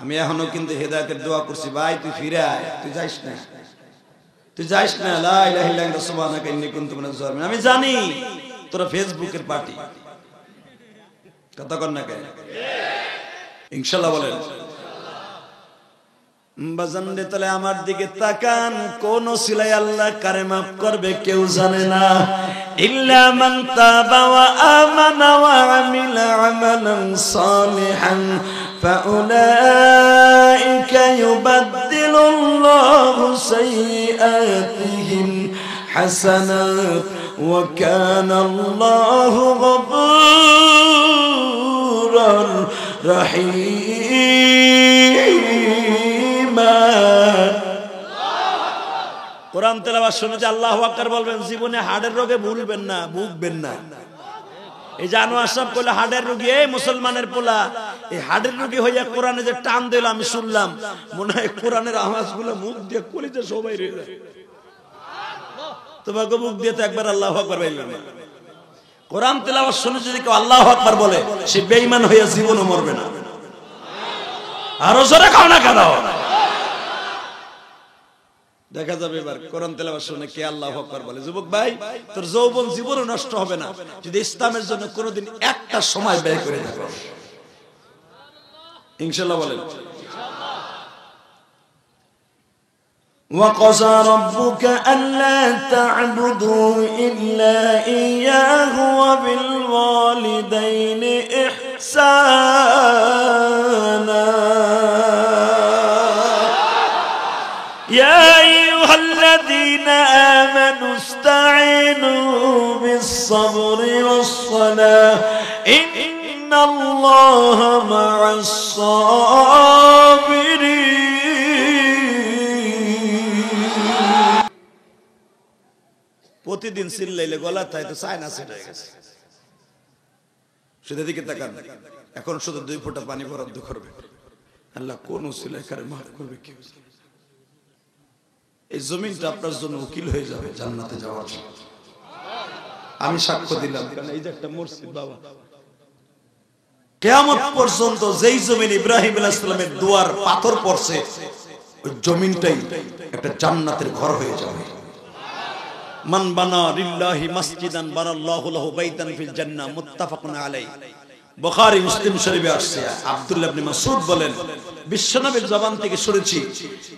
আমি এখনো কিন্তু হেদায়েতের দোয়া করছি, ভাই তুই ফিরে আয়, তুই যাইস না, তুই যাইস না। লা ইলাহা ইল্লাল্লাহ সুবহানাকা ইন্নী কুনতু মিনাজ জালিমিন। আমি জানি তোরা ফেসবুকের পার্টি, কথা কর না কেন? ইনশাআল্লাহ বলেন। বাজান রে তাহলে আমার দিকে তাকান, কোন সিলাই আল্লাহ কারে মাফ করবে কেউ জানে না। ইল্লা মান তাবা ওয়া আমানা ওয়া আমিলা আমালান সালিহান ফাউলাইকা ইউবাদদিলুল্লাহু সাইয়্যাতিহিম হাসানাত ওয়া কানা আল্লাহু গফুরার রহিম। কোরআন তেলাওয়াত শুনে যে আল্লাহু আকবার বলবেন, জীবনে হার্টের রোগে ভুলবেন না, ভুগবেন না। এই যে আনোয়ার সাহেব কইলো হার্টের রোগী, এই মুসলমানের পোলা এই হার্টের রোগী হইয়া কোরআনে যে টান দিল আমি শুনলাম, মনে হয় কোরআনের আওয়াজগুলো মুখ দিয়ে কলিজা সবাই রয়ে যায়। তোমাকে মুখ দিয়ে তো একবার আল্লাহু আকবার বলবেন না। কোরআন তেলাওয়াত শুনে যদি কেউ আল্লাহু আকবার বলে, সে বেঈমান হইয়া জীবনও মরবে না। আরো জোরে খাও না কেন? দেখা যাবে এবার কোরআন তেলাওয়াত শুনে কে আল্লাহু আকবার বলে। যুবক ভাই, তোর যৌবন জীবনও নষ্ট হবে না যদি ইসলামের জন্য কোনোদিন একটা সময় ব্যয় করে থাকো। ইনশাআল্লাহ বলেন। وَقَضَى رَبُّكَ أَلَّا تَعْبُدُوا إِلَّا إِيَّاهُ وَبِالْوَالِدَيْنِ إِحْسَانًا يَا أَيُّهَا الَّذِينَ آمَنُوا اسْتَعِينُوا بِالصَّبْرِ وَالصَّلَاةِ إِنَّ اللَّهَ مَعَ الصَّابِرِينَ। প্রতিদিন চিল্লাইলে গলা তাই তো চায়না সেট হয়ে গেছে। সেটা দিকে তাকান, এখন শুধু 2 ফোঁটা পানি বরাদ্দ করবে, আল্লাহ কোন উসিলায় কারে মাফ করবে কেউ। এই জমিনটা আপনার জন্য উকিল হয়ে যাবে জান্নাতে যাওয়ার জন্য। আমি সাক্ষ্য দিলাম, কারণ এই যে একটা মসজিদ বাবা, কিয়ামত পর্যন্ত যেই জমিন ইব্রাহিম আলাইহিস সালামের দুয়ার পাথর পড়ছে, ওই জমিনটাই একটা জান্নাতের ঘর হয়ে যাবে। মান বানা লিল্লাহি মাসজিদান বানাল্লাহু লাহু বাইতান ফিল জান্নাহ, মুত্তাফাকুন আলাইহি। বুখারী মুসলিম শরীফে আসছে। আব্দুল্লাহ ইবনে মাসউদ বলেন, বিশ্বনবীর জবান থেকে শুনেছি,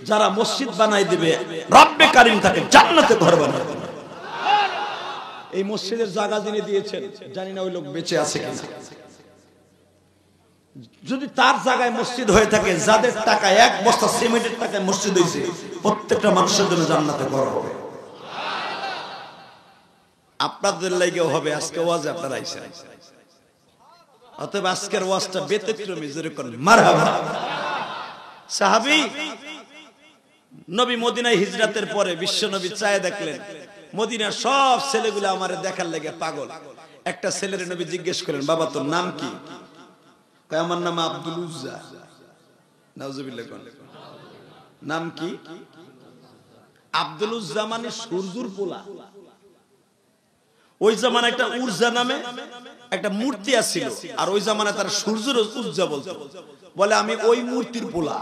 যারা মসজিদ বানাই দিবে রব্বে কারীম তাকে জান্নাতে ঘর বানাবে। এই মসজিদের জায়গা যিনি দিয়েছেন, জানি না ওই লোক বেঁচে আছে কিনা। যদি তার জায়গায় মসজিদ হয়ে থাকে, যাদের টাকায় 1 বস্তা সিমেন্টের টাকায় মসজিদ হয়েছে, প্রত্যেকটা মানুষের জন্য জান্নাতে ঘর হবে। আপনাদের লাগেও হবে। আজকে ওয়াজে আপনারা আইছেন, অতএব আজকের ওয়াজটা ব্যতিক্রমী, যেরকম মারহাবা। সাহাবী নবী মদিনায় হিজরতের পরে বিশ্ব নবী চায় দেখলেন, মদিনার সব ছেলেগুলো আমারে দেখার লাগে পাগল। একটা ছেলের নবী জিজ্ঞেস করেন, বাবা তোর নাম কি? কয় আমার নাম আব্দুল উজ্জা। নাউজুবিল্লাহ। নাম কি? আব্দুল উজ্জা মানে সূর্যর পোলা। ওই জামানায় একটা উর্জা নামে একটা মূর্তি আছিল, আর ওই জামানায় তার সূর্যের উর্জা বলতো, বলে আমি ওই মূর্তির পোলা।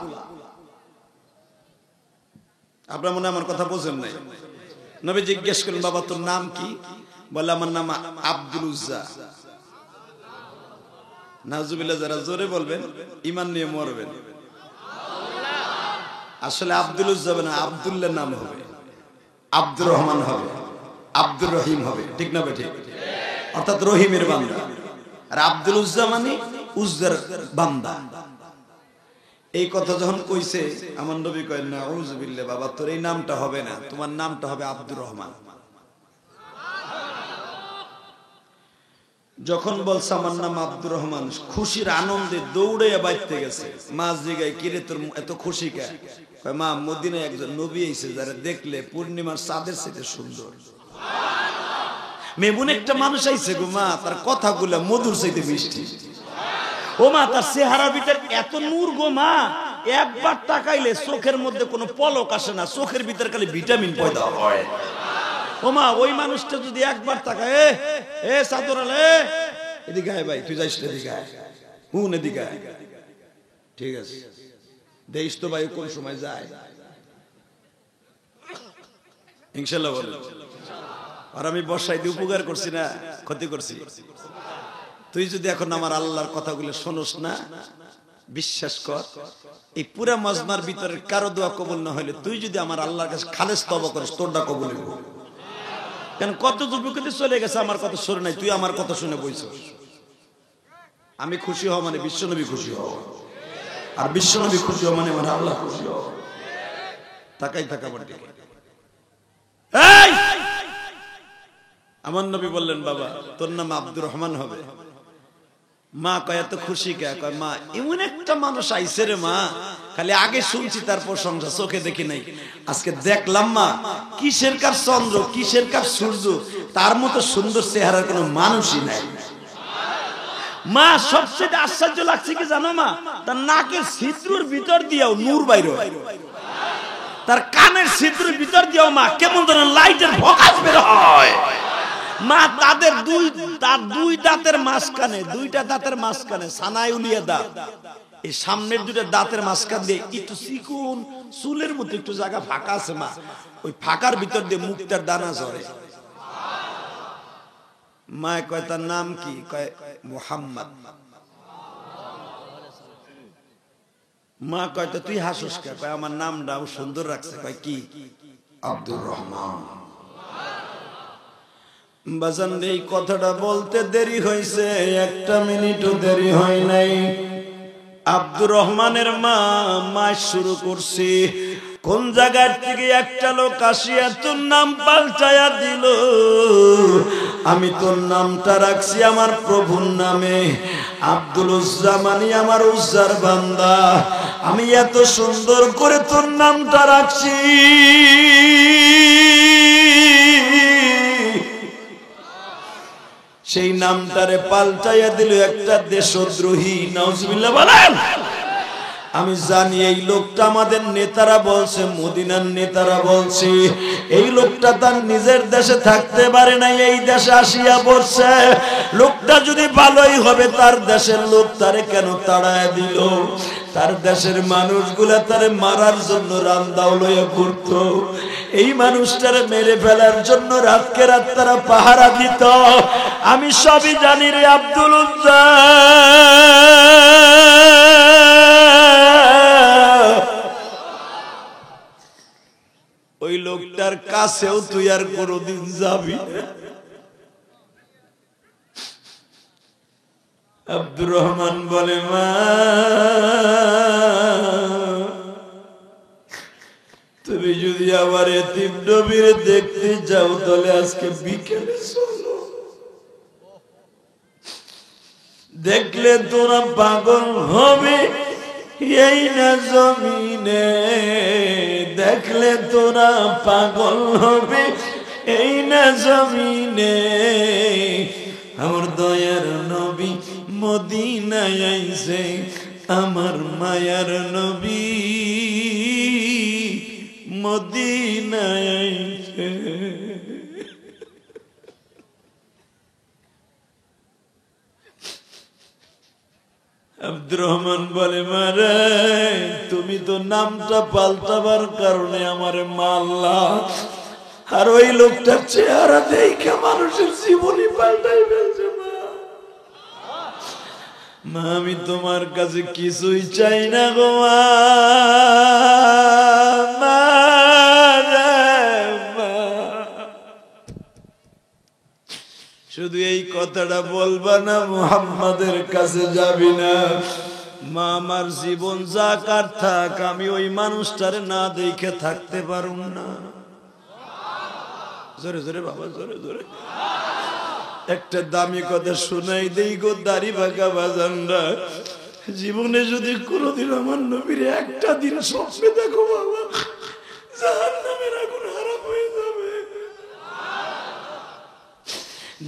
আপনার মনে আমার কথা বোঝেন নাই? নবী জিজ্ঞেস করলেন, বাবা তোর নাম কি? বলে আমার নাম আব্দুল উজ্জা। নাউজুবিল্লাহ, যারা জোরে বলবেন ঈমান নিয়ে মরবেন। আসলে আব্দুল উজ্জা না, আব্দুল্লাহ নাম হবে, আব্দুর রহমান হবে, আব্দুর রহিম হবে, ঠিক না বেঠিক? অর্থাৎ রহিমের বান্দা। আর আব্দুল উজ্জা মানে উজ্জার বান্দা। এই কথা যখন কইছে আমার নবী কয়, নাউজুবিল্লাহ, বাবা তোর এই নামটা হবে না, তোমার নামটা হবে আব্দুর রহমান। যখন বলছে আমার নাম আব্দুর রহমান, খুশির আনন্দে দৌড়ে বাইতে গেছে। মা জিগায়, কিরে তোর এত খুশি কে? কয় মা, মদিনায় একজন নবী আইছে যারা দেখলে পূর্ণিমার চাঁদের চেয়ে সুন্দর। মেমুন একটা মানুষ আইছে গো মা, তার কথাগুলো মধুর চাইতে মিষ্টি। ও মা, তার চেহারার ভিতর এত নূর গো মা, একবার তাকাইলে চোখের মধ্যে কোনো পলক আসে না, চোখের ভিতর খালি ভিটামিন পয়দা হয়। ও মা, ওই মানুষটা যদি একবার তাকায়, এ চাদর আলে এদিকে আয় ভাই, তুই যাইস এদিকে আয়, হুন এদিকে আয়, ঠিক আছে দেশ তো ভাই কোন সময় যায় ইনশাআল্লাহ বলে। আর আমি বর্ষায় দিয়ে উপকার করছি না ক্ষতি করছি? তুই যদি এখন আমার আল্লাহর কথাগুলো শোনস না, বিশ্বাস কর, এই পুরা মজমার ভিতরে কারো দোয়া কবুল না হইলে তুই যদি আমার আল্লাহর কাছে খালেস তওবা করিস, তোরটা কবুল হইব। কেন কত যুবকতে চলে গেছে, আমার কথা শুনে নাই, তুই আমার কথা শুনে বইছস। আমি খুশি হওয়া মানে বিশ্বনবী খুশি হওয়া, আর বিশ্বনবী খুশি হওয়া মানে আমার আল্লাহ খুশি হওয়া। তাকাই থাকা বটে। এই আমার নবী বললেন, বাবা তোর নাম আব্দুর রহমান হবে। মা কয় এত খুশি কে? কয় মা, এমন একটা মানুষ আইছে রে মা, খালি আগে শুনছি তার প্রশংসা, চোখে দেখি নাই, আজকে দেখলাম মা। কিসের কার চন্দ্র, কিসের কার সূর্য, তার মতো সুন্দর চেহারার কোনো মানুষই নাই। মা সবচেয়ে আশ্চর্য লাগছে কি জানো মা, তার নাকের ছিদ্রর ভিতর দিয়েও নূর বাইর হয়, তার কানের ছিদ্রের ভিতর দিয়েও মা কেমন যেন লাইটের ফোকাস বের হয়। মা তাদের দুই দাঁতের মাঝখানে, দুইটা দাঁতের মাঝখানে সানাইউলিয়া দাঁত, এই সামনের দুইটা দাঁতের মাঝখান দিয়ে একটু চিকুন চুলের মতো একটু জায়গা ফাঁকা আছে মা, ওই ফাঁকার ভিতর দিয়ে মুক্তার দানা ঝরে। মা কয় তার নাম কি? কয় মুহাম্মদ। মা কয় তো তুই হাসুস কে? কয় আমার নামটাও সুন্দর রাখছে। কয় কি? আব্দুর রহমান। বাজান এই কথাটা বলতে দেরি হয়েছে, একটা মিনিটও দেরি হয় নাই। আব্দুর রহমানের মা শুরু করছি, কোন জায়গার থেকে একটা লোক আসিয়া তোর নাম পাল্টায়া দিল, আমি তোর নামটা রাখছি আমার প্রভুর নামে, আব্দুল উজ্জা মানে আমার উজ্জার বান্দা। আমি এত সুন্দর করে তোর নামটা রাখছি, সেই নামটারে পাল্টাইয়া দিল একটা দেশদ্রোহী। নাউজুবিল্লাহ বলেন। আমি জানি এই লোকটা আমাদের নেতারা বলছে, মদিনার নেতারা বলছে, এই লোকটা তার নিজের দেশে থাকতে পারে না, এই দেশে আসিয়া পড়ছে। লোকটা যদি ভালোই হবে, তার দেশের লোক তারে কেন তাড়ায় দিল? তার দেশের মানুষগুলা তারে মারার জন্য রান্দাও লইয়া ঘুরতো, এই মানুষটারে মেরে ফেলার জন্য রাতকে রাত তারা পাহারা দিত। আমি সবই জানি রে আব্দুল উজ্জা, ওই লোকটার কাছেও তুই আর কোনদিন যাবি। আব্দুর রহমান বলে, মা তুমি যদি আবার এতিম নবীর দেখতে যাও, তাহলে আজকে বিকেলে চলো, দেখলে তোরা পাগল হবে এই না জমিনে, দেখলে তোরা পাগল হবে এই না জমিনে। আমার দয়ার নবী মদিনায় আইছে, আমার মায়ার নবী মদিনায় আইছে। আব্দুর রহমান বলে মারে তুমি তো নামটা পাল্টাবার কারণে আমারে মারলা, আর ওই লোকটার চেহারা দেখে মানুষের জীবনই পাল্টাই ফেলছে। মা আমি তোমার কাছে কিছুই চাই না গো মা, শুধু এই কথাটা বলবা না মুহাম্মাদের কাছে যাবি না। মা আমার জীবন যাক আর থাক, আমি ওই মানুষটারে না দেখে থাকতে পারুম না। জোরে জোরে বাবা, জোরে জোরে একটা দামি কথা শোনাই দেই গো দাড়ি বাঁকা বাজানরা, জীবনে যদি কোনোদিন আমার নবীর একটা দিন স্বপ্নে দেখো বাবা, জাহান্নামের আগুন হারাম হয়ে যাবে।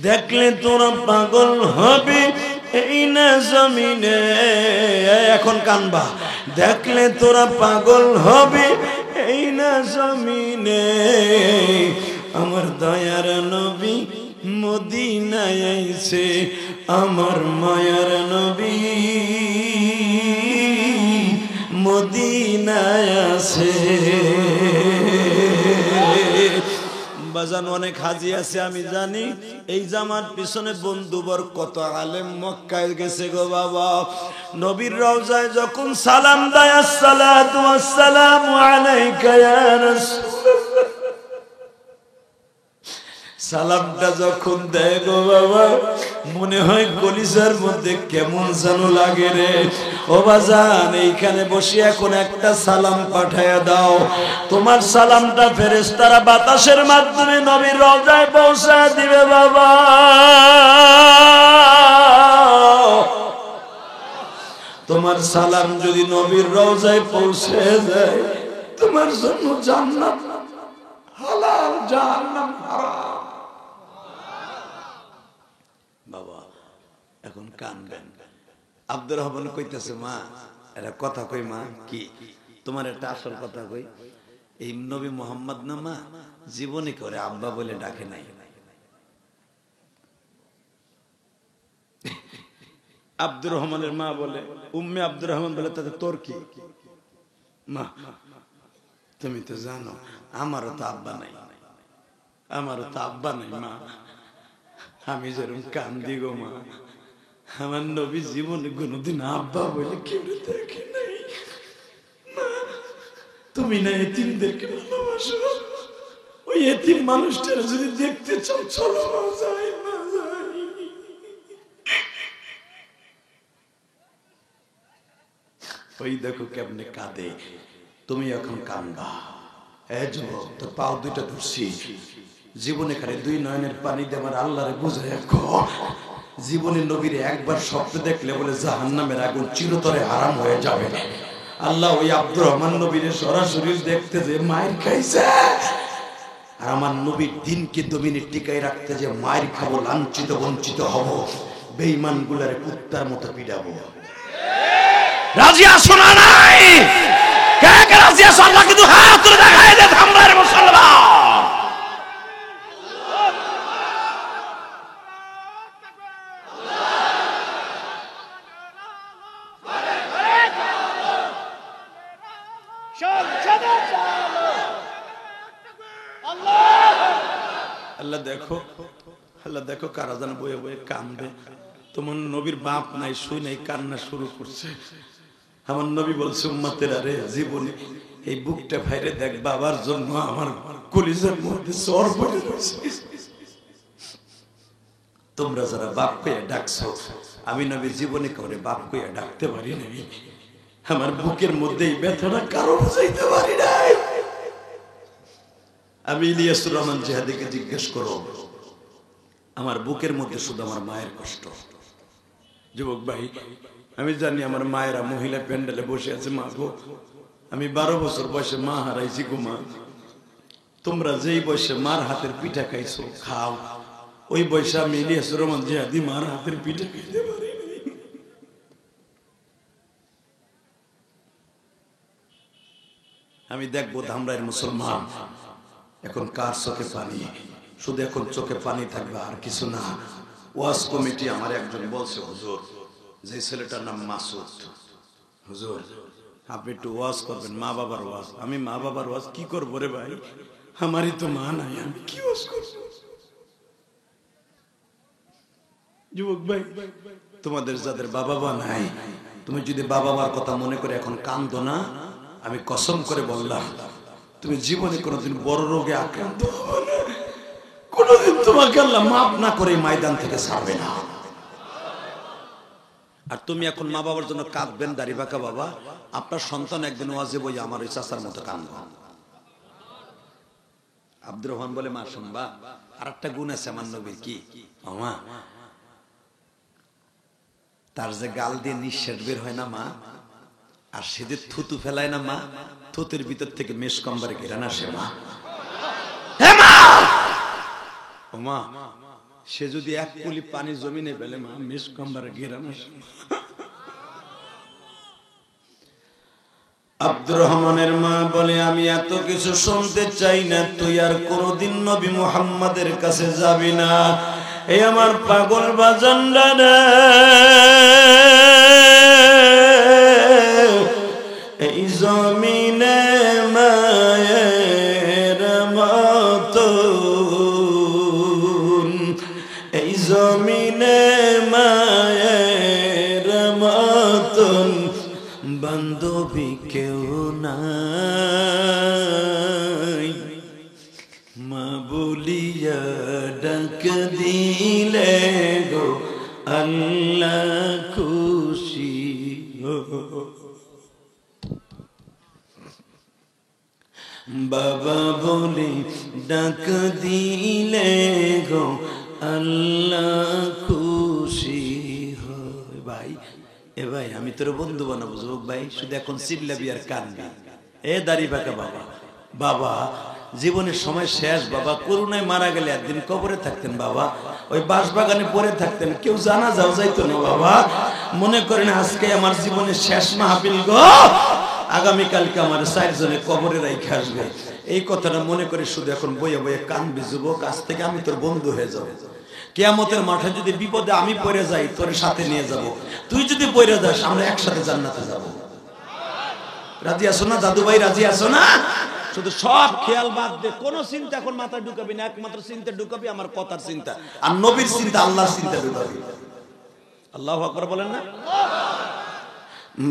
দেখলে তোরা পাগল হবে এই না জমিনে, এখন কানবা, দেখলে তোরা পাগল হবে এই না জমিনে, আমার দয়ার নবী মদিনায় আইছে, আমার মায়ার নবী মদিনায় আছে। বাজান অনেক হাজি আছে আমি জানি, এই জামার পিছনে বন্ধুবর কত আলেম মক্কায় গেছে গো বাবা। নবীর রওজায় যখন সালাম দেয় আসসালাতু ওয়াসসালামু আলাইকা ইয়া রাসূলুল্লাহ, সালামটা যখন দেয় গো বাবা মনে হয় কলিজার মধ্যে কেমন যেন লাগে রে। ও বাজান এইখানে বসে এখন একটা সালাম পাঠায়া দাও, তোমার সালামটা ফেরেশতারা বাতাসের মাধ্যমে নবীর রওজায় পৌঁছা দিবে বাবা। তোমার সালাম যদি নবীর রওজায় পৌঁছে যায়, তোমার জন্য জান্নাত হালাল, জাহান্নাম হারাম। বাবা এখন কানবেন। আব্দুর রহমান কইতেছে মা এটা কথা কই মা, কি তোমার একটা আসল কথা কই, এই নবী মোহাম্মদ না মা জীবনে করে আব্বা বলে ডাকে নাই। আব্দুর রহমানের মা বলে, উম্মে আব্দুর রহমান বলে তাতে তোর কি মা, তুমি তো জানো আমারও তো আব্বা নাই, আমারও তো আব্বা নাই মা, আমি যেরকম কান্দি গো মা, আমার নবী জীবনে কোনোদিন আব্বা বলে কেউ দেখে নাই। তুমি না এতিমদেরকে ভালোবাসো, ওই এতিম মানুষটার যদি দেখতে চাও চলো না, যাই না যাই। ওই দেখো কেমনে কাঁদে, তুমি এখন কান্দা। এ যুবক তোর পাও দুইটা ধরছি, জীবনে খালি দুই নয়নের পানি দিয়ে আমার আল্লাহরে বুঝাই জীবনে নবীরে একবার স্বপ্ন দেখলে বলে জাহান্নামের আগুন চিরতরে হারাম হয়ে যাবে। আল্লাহ ওই আব্দুর রহমান নবীরে সরাসরি দেখতে যে মায়ের খাইছে, আর আমার নবীর দিনকে দমিনে টিকাই রাখতে যে মায়ের খাবো, লাঞ্ছিত বঞ্চিত হব, বেঈমান গুলারে কুত্তার মতো পিটাবো। রাজি আছো না নাই? কে কে রাজি আছো? আল্লাহ কিন্তু হাত তুলে দেখায় দে থামবার মুসলমান। আল্লাহ দেখো, আল্লাহ দেখো কারা যেন বয়ে বয়ে কান্দে। তোমার নবীর বাপ নাই, শুই নাই, কান্না শুরু করছে। আমার নবী বলছে উম্মতেরা রে, জীবনে এই বুকটা ভাইরে দেখ, বাবার জন্য আমার কলিজার মধ্যে সর পড়ে রয়েছে। তোমরা যারা বাপ কইয়া ডাকছো, আমি নবী জীবনে করে বাপ কইয়া ডাকতে পারি নাই। আমার বুকের মধ্যে এই ব্যথাটা কারো বুঝাইতে পারি নাই। আমি ইলিয়াসুর রহমান জিহাদিকে জিজ্ঞেস করো, আমার বুকের মধ্যে শুধু আমার মায়ের কষ্ট। যুবক ভাই, আমি জানি আমার মায়েরা মহিলা প্যান্ডেলে বসে আছে। মা গো, আমি 12 বছর বয়সে মা হারাইছি গো মা। তোমরা যেই বয়সে মার হাতের পিঠা খাইছো, খাও, ওই বয়সে আমি ইলিয়াসুর রহমান জিহাদি মার হাতের পিঠা খাইতে পারি নাই। আমি দেখবো ধামরাইয়ের মুসলমান এখন কার চোখে পানি, শুধু এখন চোখে পানি থাকবে আর কিছু না। ওয়াজ কমিটি আমার একজন বলছে হুজুর যে ছেলেটার নাম মাসুদ। হুজুর আপনি একটু ওয়াজ করবেন, মা বাবার ওয়াজ। আমি মা বাবার ওয়াজ কি করবো রে ভাই, আমারই তো মা নাই, আমি কি ওয়াজ করবো? যুবক ভাই, তোমাদের যাদের বাবা মা নাই, তুমি যদি বাবা মার কথা মনে করে এখন কান্দো না, আমি কসম করে বললাম তুমি জীবনে কোনোদিন বড় রোগে আক্রান্ত হবে না, কোনোদিন তোমাকে আল্লাহ মাফ না করে ময়দান থেকে ছাড়বে না। আর তুমি এখন মা বাবার জন্য কাঁদবেন দাড়ি বাঁকা বাবা, আপনার সন্তান একদিন ওয়াজে বই আমার ওই চাচার মতো কাঁদব। আব্দুর রহমান বলে, মা শুনবা আর একটা গুণ আছে আমার নবীর, কি মা, তার যে গাল দিয়ে নিঃশ্বাস বের হয় না মা, আর সে যে থুতু ফেলায় না মা, থুতের ভিতর থেকে মেষ কম্বারে ঘেরান আসে মা। ও মা, সে যদি এক কুলি পানি জমিনে ফেলে মা, মেষ কম্বারে ঘেরান আসে। আব্দুর রহমানের মা বলে, আমি এত কিছু শুনতে চাই না, তুই আর কোনদিন নবী মুহাম্মাদের কাছে যাবি না। এই আমার পাগল বাজানরা রে, এই জমিনে মায়ের মতন, এই জমিনে মায়ের মতন বান্ধবী কেউ নাই, মা বলিয়া ডাক দিলে গো আল্লাহ খুশি। বাবা বলি ডাক দিলে গো আল্লাহ খুশি হয়। ভাই এ ভাই, আমি তোর বন্ধু বানাবো যুবক ভাই, শুধু এখন চিল্লাবি আর কানবি। এ দাড়ি বাঁকা বাবা, বাবা জীবনের সময় শেষ বাবা, করুণায় মারা গেলে একদিন কবরে থাকতেন বাবা, ওই বাঁশবাগানে পড়ে থাকতেন, কেউ জানা যাও যাইতো না বাবা। মনে করেন আজকে আমার জীবনের শেষ মাহফিল গো, আগামীকালকে আমার 4 জনে কবরে রাইখে আসবে, এই কথাটা মনে করে শুধু এখন বইয়ে বইয়ে কানবি যুবক। আজ থেকে আমি তোর বন্ধু হয়ে যাবো, কিয়ামতের মাঠে যদি বিপদে আমি পড়ে যাই তোর সাথে নিয়ে যাব, তুই যদি পড়ে যাস আমরা একসাথে জান্নাতে যাব। রাজি আছো না দাদু ভাই, রাজি আছো না? শুধু সব খেয়াল বাদ দে, কোন চিন্তা এখন মাথায় ঢুকাবি না, একমাত্র চিন্তা ঢুকাবি আমার কথার চিন্তা আর নবীর চিন্তা, আল্লাহর চিন্তা ঢুকাবি। আল্লাহু আকবার বলেন না?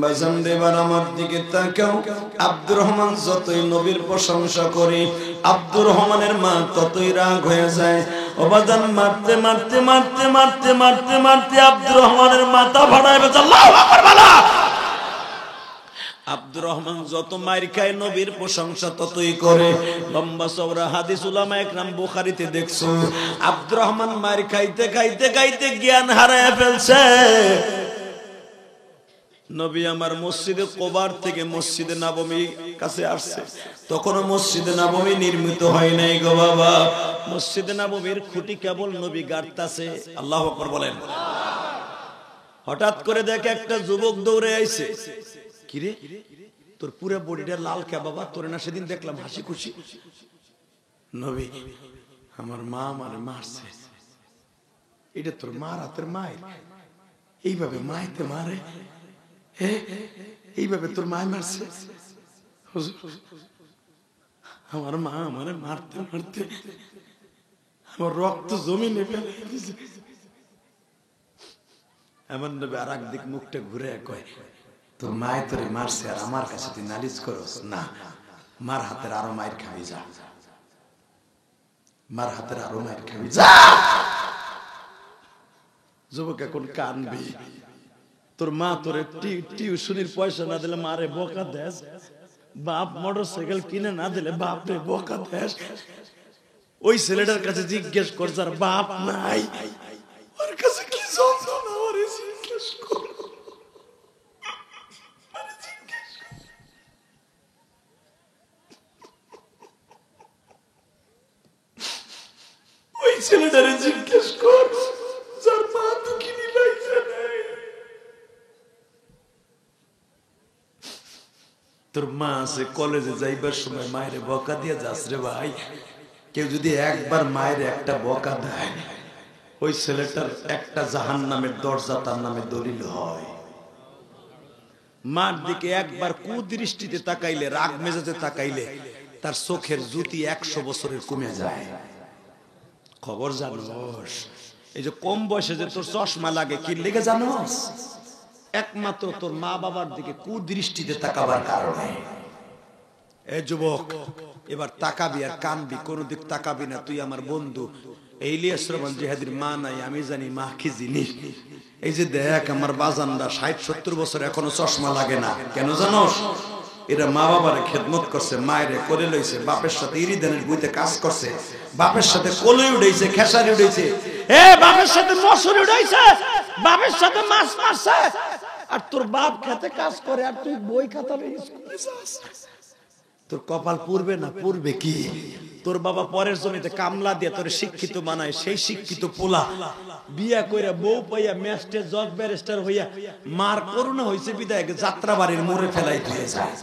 বাজান দেবার আমার দিকে তাকাও, আব্দুর রহমান যতই নবীর প্রশংসা করে, আব্দুর রহমানের মা ততই রাগ হয়ে যায়। ও বাজান, মারতে মারতে মারতে মারতে মারতে মারতে আব্দুর রহমানের মাথা ফাটায় বেঁচে। আল্লাহু আকবার বলা। আব্দুর রহমান যত মাইর খায় নবীর প্রশংসা ততই করে। লম্বা চওড়া হাদিস উলামা একরাম বুখারীতে দেখছো, আব্দুর রহমান মাইর খাইতে খাইতে খাইতে জ্ঞান হারায় ফেলছে। নবী আমার মসজিদে কোবার থেকে মসজিদে নববী কাছে আসছে, তখনও মসজিদে নববী নির্মিত হয় নাই গো বাবা। মসজিদে নববীর খুঁটি কেবল নবী গাড়তাছে। আল্লাহু আকবার বলেন। হঠাৎ করে দেখে একটা যুবক দৌড়ে আইছে। কিরে তোর পুরো বডিটা লাল কে বাবা? তোরে না সেদিন দেখলাম হাসি খুশি। নবী, আমার মা আমারে মারছে। এটা তোর মার হাতের মায়ের? এইভাবে মাইতে মারে? এইভাবে তোর মায় মারছে? আমার মা আমারে মারতে মারতে আমার রক্ত জমিনে ফেলে দিয়েছে। এমন নবী আর একদিক মুখটা ঘুরে কয়, তোর মায় তোরে মারছে আর আমার কাছে তুই নালিশ করস না? মার হাতের আরো মায়ের খাবি যা, মার হাতের আরো মায়ের খাবি যা। যুবক এখন কানবি, তোর মা তোরে টিউশনির পয়সা না দিলে মারে বকা দেশ, বাপ মোটরসাইকেল কিনে না দিলে বাপ রে বকা দেশ। ওই ছেলেটার কাছে জিজ্ঞেস কর যার বাপ নাই, ওর কাছে কি যন্ত্রণা, ওরে জিজ্ঞেস কর। ওই ছেলেটারে জিজ্ঞেস কর যার মা তো কিনে লাইছে নাই। তোর মা আছে কলেজে যাইবার সময় মায়ের বকা দিয়ে যাস রে ভাই। কেউ যদি একবার মায়ের একটা বকা দেয়, ওই ছেলেটার একটা জাহান্নামের দরজা তার নামে দলিল হয়। মার দিকে একবার কুদৃষ্টিতে তাকাইলে, রাগ মেজাজে তাকাইলে তার চোখের জ্যোতি 100 বছরের কমে যায়। খবর জানোস? এই যে কম বয়সে যে তোর চশমা লাগে কি লেগে জানোস? একমাত্র তোর মা বাবার দিকে কুদৃষ্টিতে তাকাবার কারণে। এ যুবক, এবার তাকাবি আর কানবি, কোন দিক তাকাবি না। তুই আমার বন্ধু। ইলিয়াস রহমান জিহাদির মা নাই, আমি জানি মা কি জিনিস। এই যে দেখ আমার বাজানরা 60-70 বছর এখনো চশমা লাগে না, কেন জানোস? এরা মা বাবার খেদমত করছে, মায়ের করে লইছে, বাপের সাথে ইরিদানের বইতে কাজ করছে, বাপের সাথে কলই উড়াইছে, খেসারি উড়াইছে, বাপের সাথে মশুরি উড়াইছে, বাপের সাথে মাছ মারছে। আর তোর বাপ খেতে কাজ করে আর তুই বই খাতা লইয়া স্কুলে যাস। তোর কপাল পুরবে না? পুরবে কি? তোর বাবা পরের জমিতে কামলা দিয়ে তোর শিক্ষিত বানায়, সেই শিক্ষিত পোলা বিয়া কইরা বউ পাইয়া ম্যাজিস্ট্রেট জজ ব্যারিস্টার হইয়া মার করুণা হইছে বিদায় যাত্রাবাড়ির মোড়ে ফেলাই দিয়ে যায়।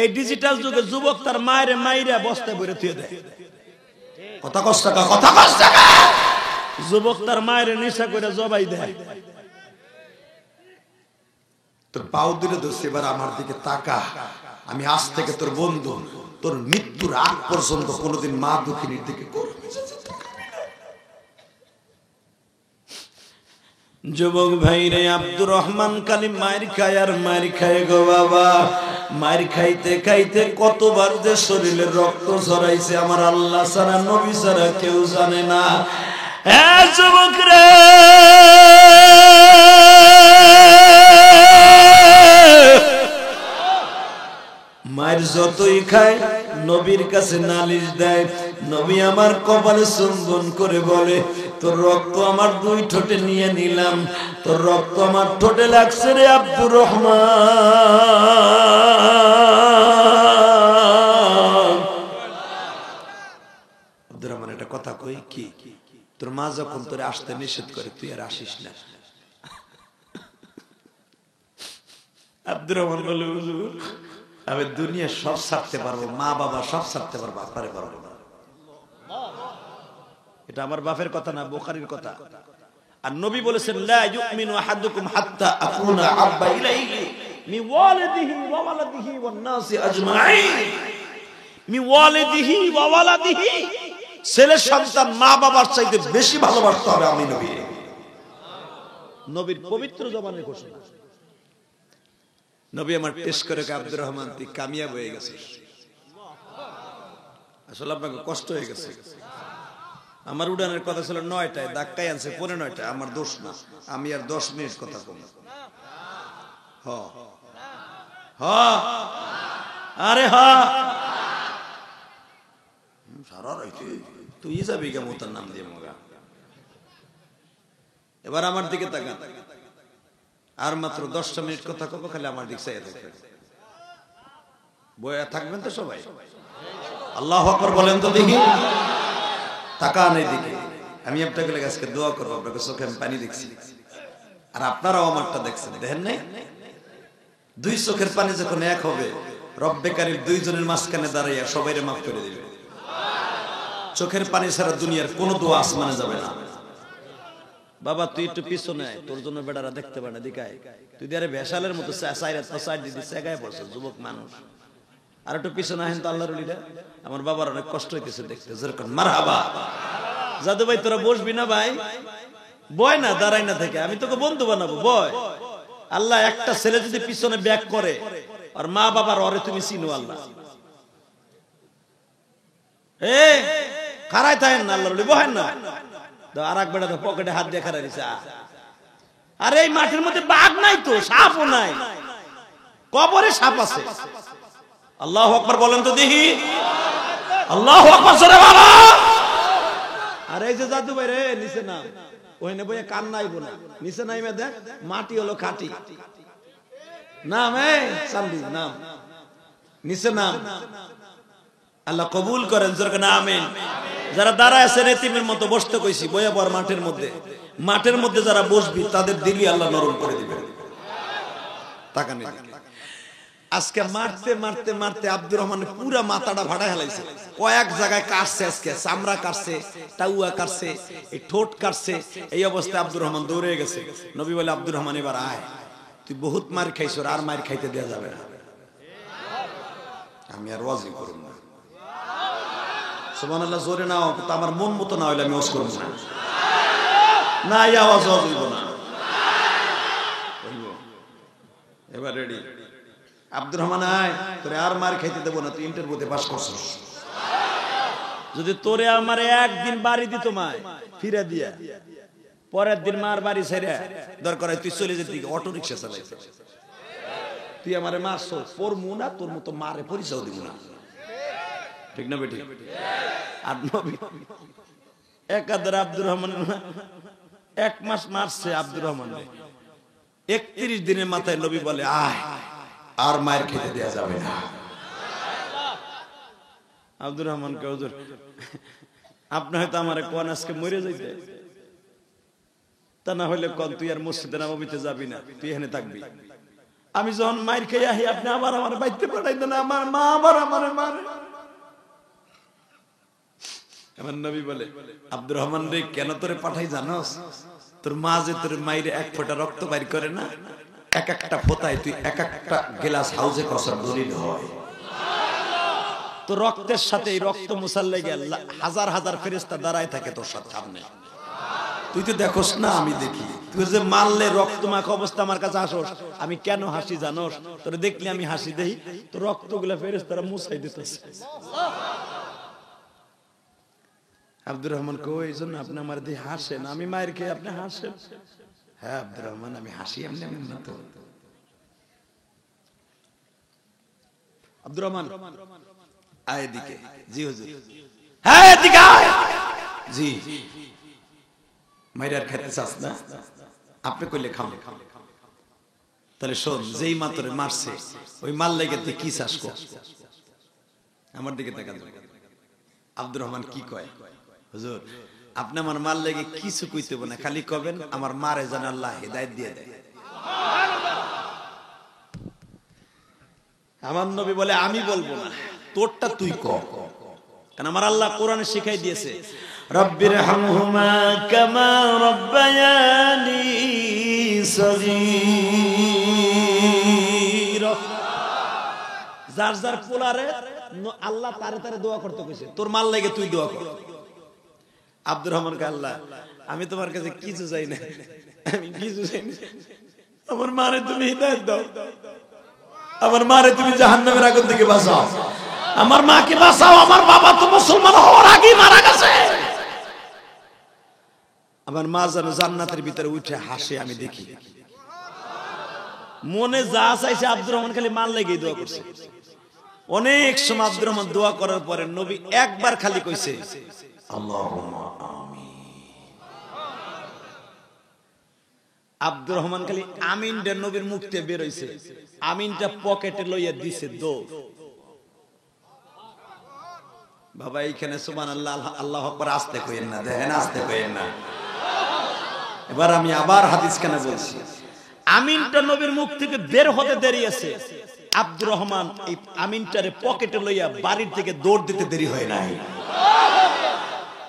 এই ডিজিটাল যুগে যুবক তার মায়ের মাইরা বস্তায় ভরে থুয়ে দেয়। কথা কষ্ট টাকা, কথা কষ্ট টাকা। যুবক তার মায়ের নেশা করে জবাই দেয়। তোর পাও দিলে দোষ, এবার আমার দিকে তাকা। আমি আজ থেকে তোর বন্ধু। তোর মৃত্যুর আগ পর্যন্ত কোনোদিন মা দুঃখিনীর দিকে করবি না। যুবক ভাই রে, আব্দুর রহমান খালি মায়ের খায় আর মায়ের খায় গো বাবা। মায়ের খাইতে খাইতে কতবার যে শরীরের রক্ত ঝরাইছে আমার আল্লাহ ছাড়া, নবী ছাড়া কেউ জানে না। হ্যাঁ যুবক রে, মায়ের যতই খায় নবীর কাছে নালিশ দেয়। নবী আমার কপালে চুম্বন করে বলে, তোর রক্ত আমার 2 ঠোঁটে নিয়ে নিলাম, তোর রক্ত আমার ঠোঁটে লাগছে রে আব্দুর রহমান। আব্দুর রহমান একটা কথা কই কি, তোর মা যখন তোরে আসতে নিষেধ করে তুই আর আসিস না। আব্দুর রহমান বলে, হুজুর আমি দুনিয়া সব ছাড়তে পারবো, মা বাবা সব ছাড়তে পারবো, আপনারে পারবো না। এটা আমার বাপের কথা না, বুখারীর কথা। আর নবী বলেছেন, লা ইউমিনু আহাদুকুম হাত্তা আকুনা আব্বা ইলাইহি মিন ওয়ালিদিহি ওয়া ওয়ালাদিহি ওয়ান নাসি আজমাইন। মিন ওয়ালিদিহি ওয়া ওয়ালাদিহি, ছেলে সন্তান মা বাবার চাইতে বেশি ভালোবাসতে হবে আমি নবী। নবীর পবিত্র জবানের ঘোষণা। নবী আমার টেস্ট করে আব্দুর রহমান তুই কামিয়াব হয়ে গেছিস। আসলে আপনাকে কষ্ট হয়ে গেছে। আমার উড়ানের কথা ছিল 9টায়, ধাক্কায় আনছে 9:45। আমার দোষ না, আমি আর 10 মিনিট কথা কম। আরে সারা রাইতে তুই যাবি কেমন তার নাম দিয়ে মগা। এবার আমার দিকে তাকান, আর মাত্র 10টা মিনিট কথা কব, খালি আমার দিক চাইয়া থাকবেন। বয়া থাকবেন তো সবাই? আল্লাহু আকবার বলেন তো দেখি। তাকান এই দিকে। আমি আপনাকে আজকে দোয়া করবো, আপনাকে চোখে আমি পানি দেখছি, আর আপনারাও আমারটা দেখছেন, দেখেন নাই? 2 চোখের পানি যখন এক হবে, রব্বে কারীম 2 জনের মাঝখানে দাঁড়াইয়া সবাইরে মাফ করে দিবে। চোখের পানি ছাড়া দুনিয়ার কোনো দোয়া আসমানে যাবে না। বাবা তুই একটু পিছনে আয়, তোর জন্য বেটারা দেখতে পারে না, দিকায় তুই আরে ভেসালের মতো সাইড দিদি সেগায় পড়ছে যুবক মানুষ। আর একটু পিছনে আহেন তো আল্লাহর ওলিরা। আমার বাবার অনেক কষ্ট হইতেছে দেখতে। যেরকম মারহাবা। জাদু ভাই তোরা বসবি না ভাই? বয় না, দাঁড়াই না থেকে, আমি তোকে বন্ধু বানাবো, বয়। আল্লাহ একটা ছেলে যদি পিছনে ব্যাক করে আর মা বাবার ওরে তুমি চিনো আল্লাহ। খারাই থাকেন না আল্লাহর ওলি, বহেন না। আর এক বেটা তো পকেটে হাত দিয়ে খারাই দিছে। আরে এই মাঠের মধ্যে বাঘ নাই তো, সাপও নাই, কবরে সাপ আছে। আল্লাহু আকবার বলেন তো দেখি। আল্লাহু আকবার জোরে বলো। আর এই যে জাদু ভাই রে, নিচে নাম, ওইনে বইয়ে কান নাইবো না, নিচে নাইমে দেখ মাটি হলো খাঁটি। নাম চান্দি, নাম নিচে নাম। আল্লাহ কবুল করেন, জোরে না আমিন। যারা দাঁড়ায় আছেন এতিমের মতো বসতে কইছি, বইয়া পর মাঠের মধ্যে। মাঠের মধ্যে যারা বসবি তাদের দিলই আল্লাহ নরম করে দিবেন। তাকান আজকে মারতে মারতে মারতে আব্দুর রহমান পুরা মাথাটা ফাটায় হেলাইছে, কয়েক জায়গায় কাটছে, আজকে চামড়া কাটছে, টাউয়া কাটছে, এই ঠোঁট কাটছে। এই অবস্থায় আব্দুর রহমান দৌড়ে গেছে। নবী বলে, আব্দুর রহমান এবার আয়, তুই বহুত মার খাইছ, আর মার খাইতে দেওয়া যাবে না, আমি আর ওয়াজি করব না। সুবহানাল্লাহ, জোরে নাও, তো আমার মন মতো না হইলে আমি ওয়াজ করব না, না এই আওয়াজ হইব না। এবার রেডি? আব্দুর রহমান আয়, তোরে আর মার খাইতে দেবো না, তুই ইন্টারভিউতে পাস করছিস। যদি তোরে আমারে একদিন বাড়ি দিত মায় ফিরে দিয়া, পরের দিন মার বাড়ি ছেড়ে দরকার হয় তুই চলে যেতে, অটো রিক্সা চালাইছ, তুই আমারে মারছ, পড়মু না, তোর মতো মারে পরিচয় দিব না, ঠিক না বেটি? আর নবী একাধারে আব্দুর রহমান 1 মাস মারছে আব্দুর রহমান, 31 দিনের মাথায় নবী বলে, আয়, আর মায়ের খেতে দেয়া যাবে না। আব্দুর রহমান কে, হুজুর আপনি হয়তো আমারে কোন আজকে মরে যাইতে, তা না হইলে কোন তুই আর মসজিদে নববীতে যাবি না, তুই এখানে থাকবি। আমি যখন মায়ের খেয়ে আহি, আপনি আবার আমার বাইতে পাঠাই দেন, আমার মা আবার আমার মারে। আমার নবী বলে, আব্দুর রহমান রে, কেন তোরে পাঠাই জানোস? তোর মা যে তোর মায়ের 1 ফোঁটা রক্ত বাইর করে না, এক একটা ফোঁটায় তুই এক একটা গ্লাস হাউজে কসর দলিল হয়। তো রক্তের সাথে এই রক্ত মুছার লেগে হাজার হাজার ফেরেশতা দাঁড়ায় থাকে তোর সামনে, তুই তো দেখোস না, আমি দেখি। তুই যে মারলে রক্ত মাখা অবস্থা আমার কাছে আসোস, আমি কেন হাসি জানোস? তোর দেখলে আমি হাসি দেই, তো রক্তগুলা ফেরেশতারা মুছাই দিতেছে। আব্দুর রহমান কই, এই জন্য আপনি আমার দিয়ে হাসেন, আমি মায়ের খেয়ে আপনি হাসেন? হ্যাঁ আব্দুর রহমান, আমি হাসি এমনি এমনি না তো। আব্দুর রহমান আয় এদিকে। জি হুজুর। হ্যাঁ এদিকে আয়। জি। মাইরার খেতে চাস না? আপনি কইলে খাম। তাহলে শোন, যেই মাতরে মারছে ওই মাল লেগে তুই কি চাস কর? আমার দিকে তাকান। আব্দুর রহমান কি কয়, হুজুর আপনি আমার মাল লেগে কিছু কইতে না, খালি কবেন আমার মারে যেন আল্লাহ হিদায়াত দিয়ে দেয়। আমার নবী বলে, আমি বলবো না, তোরটা তুই কর, কারণ আমার আল্লাহ কোরআনে শিখাই দিয়েছে, রব্বির হামহুমা কামা রব্বায়ানি সগীরা। যার যার পোলারে আল্লাহ তারে তারে দোয়া করতে কইছে, তোর মাল লাগে তুই দোয়া কর। আব্দুর রহমান কে, আল্লাহ আমি তোমার কাছে কিছু চাই না, আমি কিছু চাই না, আমার মারে তুমি হিদায়াত দাও, আমার মারে তুমি জাহান্নামের আগুন থেকে বাঁচাও, আমার মাকে বাঁচাও, আমার বাবা তো মুসলমান হওয়ার আগেই মারা গেছে, আমার মা যেন জান্নাতের ভিতরে উঠে হাসে আমি দেখি। মনে যা চাইছে আব্দুর রহমান খালি মাল লেগেই দোয়া করছে। অনেক সময় আব্দুর রহমান দোয়া করার পরে নবী একবার খালি কইছে আল্লাহুম্মা আমিন। আব্দুর রহমান খালি আমিনটা নবীর মুখ থেকে বের হইছে, আমিনটা পকেটে লইয়া দিছে দৌড়। বাবা এইখানে সুবহানাল্লাহ আল্লাহু আকবার আস্তে কইেন না, দেখেন আস্তে কইেন না। এবার আমি আবার হাদিস কেন বলছি, আমিনটা নবীর মুখ থেকে বের হতে দেরি আছে, আব্দুর রহমান এই আমিনটারে পকেটে লইয়া বাড়ির থেকে দৌড় দিতে দেরি হয় নাই।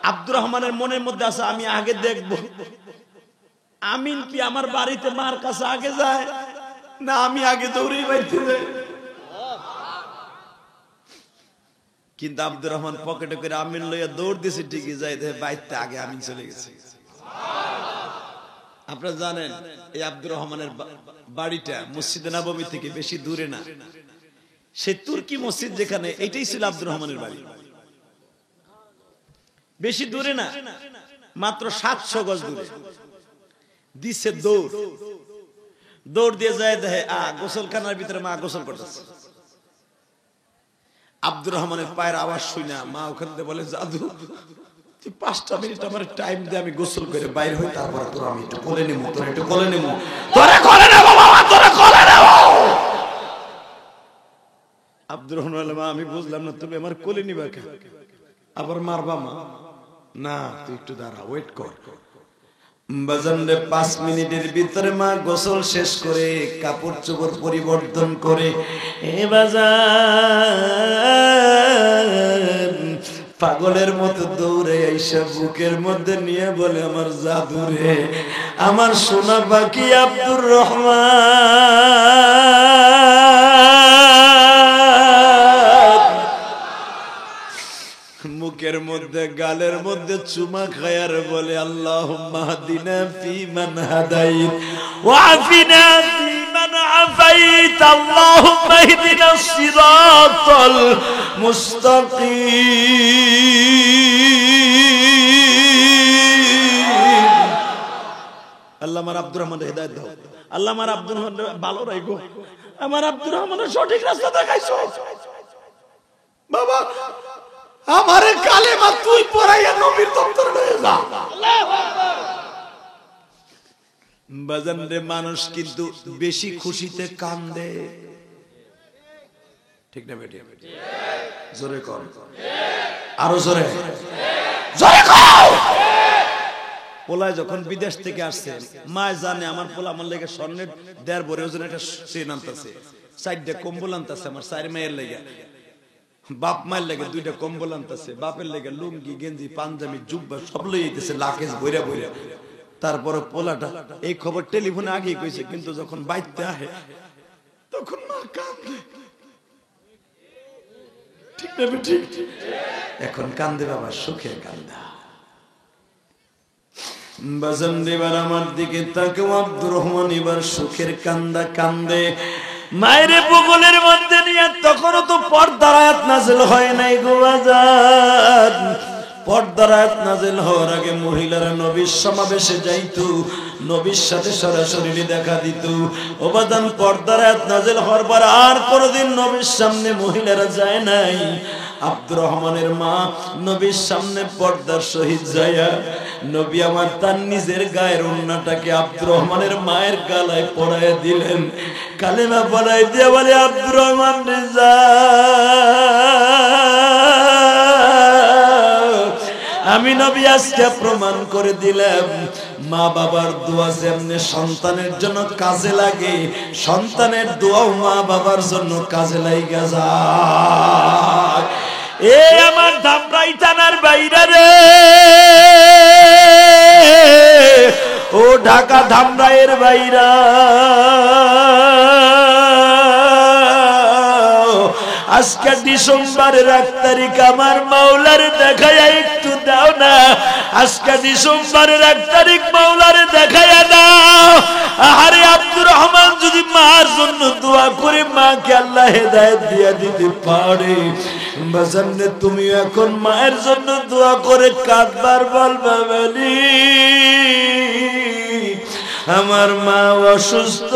আব্দুর রহমানের মনের মধ্যে আছে, আমি আগে দেখব আমিন কি আমার বাড়িতে মার কাছে আগে যায় না আমি আগে দৌড়েই বাড়িতে যাই। কিন্তু আব্দুর রহমান পকেটে করে আমিন লইয়া দৌড় দিছে, ঠিকই যাই দেখে বাইতে আগে আমিন চলে গেছে। আপনারা জানেন এই আব্দুর রহমানের বাড়িটা মসজিদে নববী থেকে বেশি দূরে না, সে তুর্কি মসজিদ যেখানে, এটাই ছিল আব্দুর রহমানের বাড়ি। বেশি দূরে না, মাত্র 700 গজ দূরে। দিছে দৌড়, দৌড় দিয়ে যায় দেখে গোসলখানার ভিতরে মা গোসল করতেছে। আব্দুর রহমানের পায়ের আওয়াজ শুনে মা ওখান থেকে বলে, জাদু তুই 5টা মিনিট আমার টাইম দে, আমি গোসল করে বাইরে হই, তারপর তোর আমি একটু কোলে নেব, তোর একটু কোলে নেব, তোরে কোলে নেব বাবা, তোরে কোলে নেব। আব্দুর রহমান বলে, মা আমি বুঝলাম না, তুমি আমার কোলে নিবা কেন, আবার মারবা? মা না তুই একটু দাঁড়া, ওয়েট কর। বাজানরে 5 মিনিটের ভিতরে মা গোসল শেষ করে কাপড় চোপড় পরিবর্তন করে এ বাজান পাগলের মতো দৌড়ে আইসা বুকের মধ্যে নিয়ে বলে আমার জাদুরে আমার সোনা পাখি আব্দুর রহমান মুখের মধ্যে গালের মধ্যে চুমা খায়ার বলে আল্লাহুম্মা হাদিনা ফীমান হাদাইত ওয়া আফিনা ফীমান আফাইত আল্লাহুম্মা ইহদিনাস সিরাতাল মুস্তাকিম। আল্লাহ আমার আব্দুর রহমানের হেদায়েত দাও, আল্লাহ আমার আব্দুর রহমানের ভালো রাখো, আমার আব্দুর রহমানের সঠিক রাস্তা দেখাইছো বাবা, আমারে কালেমা তুই পড়াইয়া নবীর দপ্তর লয়ে যা। বাজান রে মানুষ কিন্তু বেশি খুশিতে কান্দে, ঠিক না বেটি? জোরে কর, আরো জোরে, জোরে কর। পোলায় যখন বিদেশ থেকে আসছে মা জানে আমার পোলা আমার লেগে স্বর্ণের 1.5 ভরি ওজন একটা চেন আনতেছে, 4টা কম্বল আনতেছে আমার 4 মায়ের লেগে, বাপ মায়ের লেগে 2টা কম্বল আনতেছে, বাপের লেগে লুঙ্গি গেঞ্জি পাঞ্জাবি জুব্বা সব লই আইতেছে লাকেজ বইরা বইরা। তারপরে পোলাটা এই খবর টেলিফোনে আগেই কইছে, কিন্তু যখন বাইতে আহে তখন মা কান্দে, ঠিক না বেটি? এখন কান্দে বাবা, সুখে কান্দা। বাজান এবার আমার দিকে তাকে আব্দুর রহমান এবার সুখের কান্দা কান্দে। মায়ের বুকুলের মধ্যে নিয়ে তখনও তো পর্দার আয়াত নাযিল হয় নাই গো বাজান। পর্দার আয়াত নাযিল হওয়ার আগে মহিলারা নবীর সমাবেশে যাইতো, নবীর সাথে সরাসরি দেখা দিত। ও বাজান পর্দার আয়াত নাযিল হওয়ার পর আর কোনোদিন নবীর সামনে মহিলারা যায় নাই। আব্দুর রহমানের মা নবীর সামনে পর্দার সহিত যায়া নবী আমার তার নিজের গায়ের ওড়নাটাকে আব্দুর রহমানের মায়ের গালায় পরাইয়া দিলেন, কালেমা পরাই দিয়ে বলে আব্দুর রহমান রেজা আমি নবী আজকে প্রমাণ করে দিলাম মা বাবার দোয়া যেমনি সন্তানের জন্য কাজে লাগে, সন্তানের দোয়াও মা বাবার জন্য কাজে লাগা যায়। এ আমার ধামরাই থানার বাইরে রে, ও ঢাকা ধামরাইয়ের বাইরা, আজকে ডিসেম্বরের 1 তারিখ আমার মাওলার দেখায়া একটু দাও না, আজকে ডিসেম্বরের 1 তারিখ মাওলার দেখায়া দাও। আরে আব্দুর রহমান যদি মার জন্য দোয়া করে মাকে আল্লাহ হেদায়েত দিয়া দিতে পারে, বাজানে তুমি এখন মায়ের জন্য দোয়া করে কাঁদবার বলবা বলি আমার মা অসুস্থ,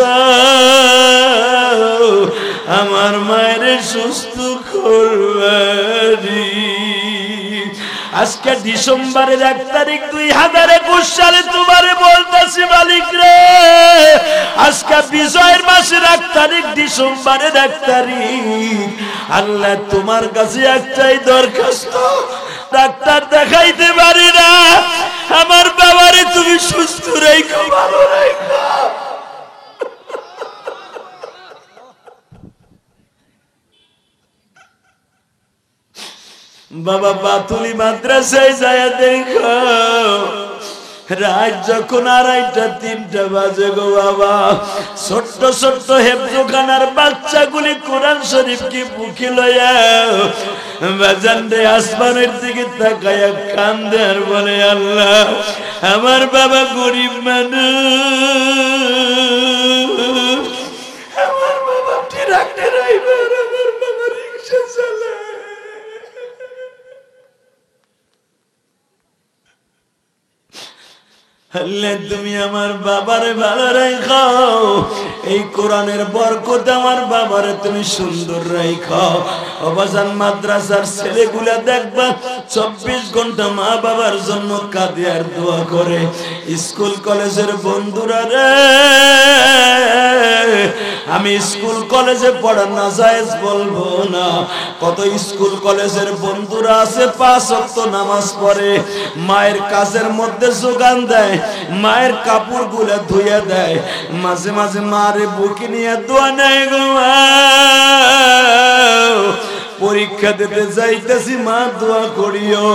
আমার মায়ের সুস্থ করবারি। আজকে ডিসেম্বরের 1 তারিখ 2021 সালে তোমারে বলতেছি মালিক রে, আজকে বিজয়ের মাসের 1 তারিখ ডিসেম্বরের 1 তারিখ, আল্লাহ তোমার কাছে একটাই দরখাস্ত, ডাক্তার দেখাইতে পারি না, আমার বাবারে তুমি সুস্থ রাখো, ভালো রাখো। বাবা বাতুলি মাদ্রাসায় যায় দেখো, রাত যখন 2:30-3টা বাজে গো বাবা, ছোট্ট ছোট্ট হেফজোখানার বাচ্চাগুলি কোরআন শরীফ কি বুকে লইয়া বাজান রে আসমানের দিকে তাকায়া কান্দে আর বলে আল্লাহ আমার বাবা গরিব মানুষ, আমার বাবা ট্রাক ড্রাইভার, আমার বাবা রিক্সা চালায়। আল্লাহ তুমি আমার বাবারে ভালো রাখো, এই কোরআনের বরকতে আমার বাবারে তুমি সুন্দর রাখো। অবাজান মাদ্রাসার ছেলেগুলা দেখবা 24 ঘন্টা মা বাবার জন্য কাঁদে আর দোয়া করে। স্কুল কলেজের বন্ধুরা রে আমি স্কুল কলেজে পড়া নাজায়েজ বলবো না। কত স্কুল কলেজের বন্ধুরা আছে 5 ওয়াক্ত নামাজ পড়ে, মায়ের কাজের মধ্যে যোগান দেয়, মায়ের কাপড়গুলো ধুয়ে দেয়, মাঝে মাঝে মারে বুকে নিয়ে দোয়া নেয় গো মা, পরীক্ষা দিতে যাইতেছি মা দোয়া করিও।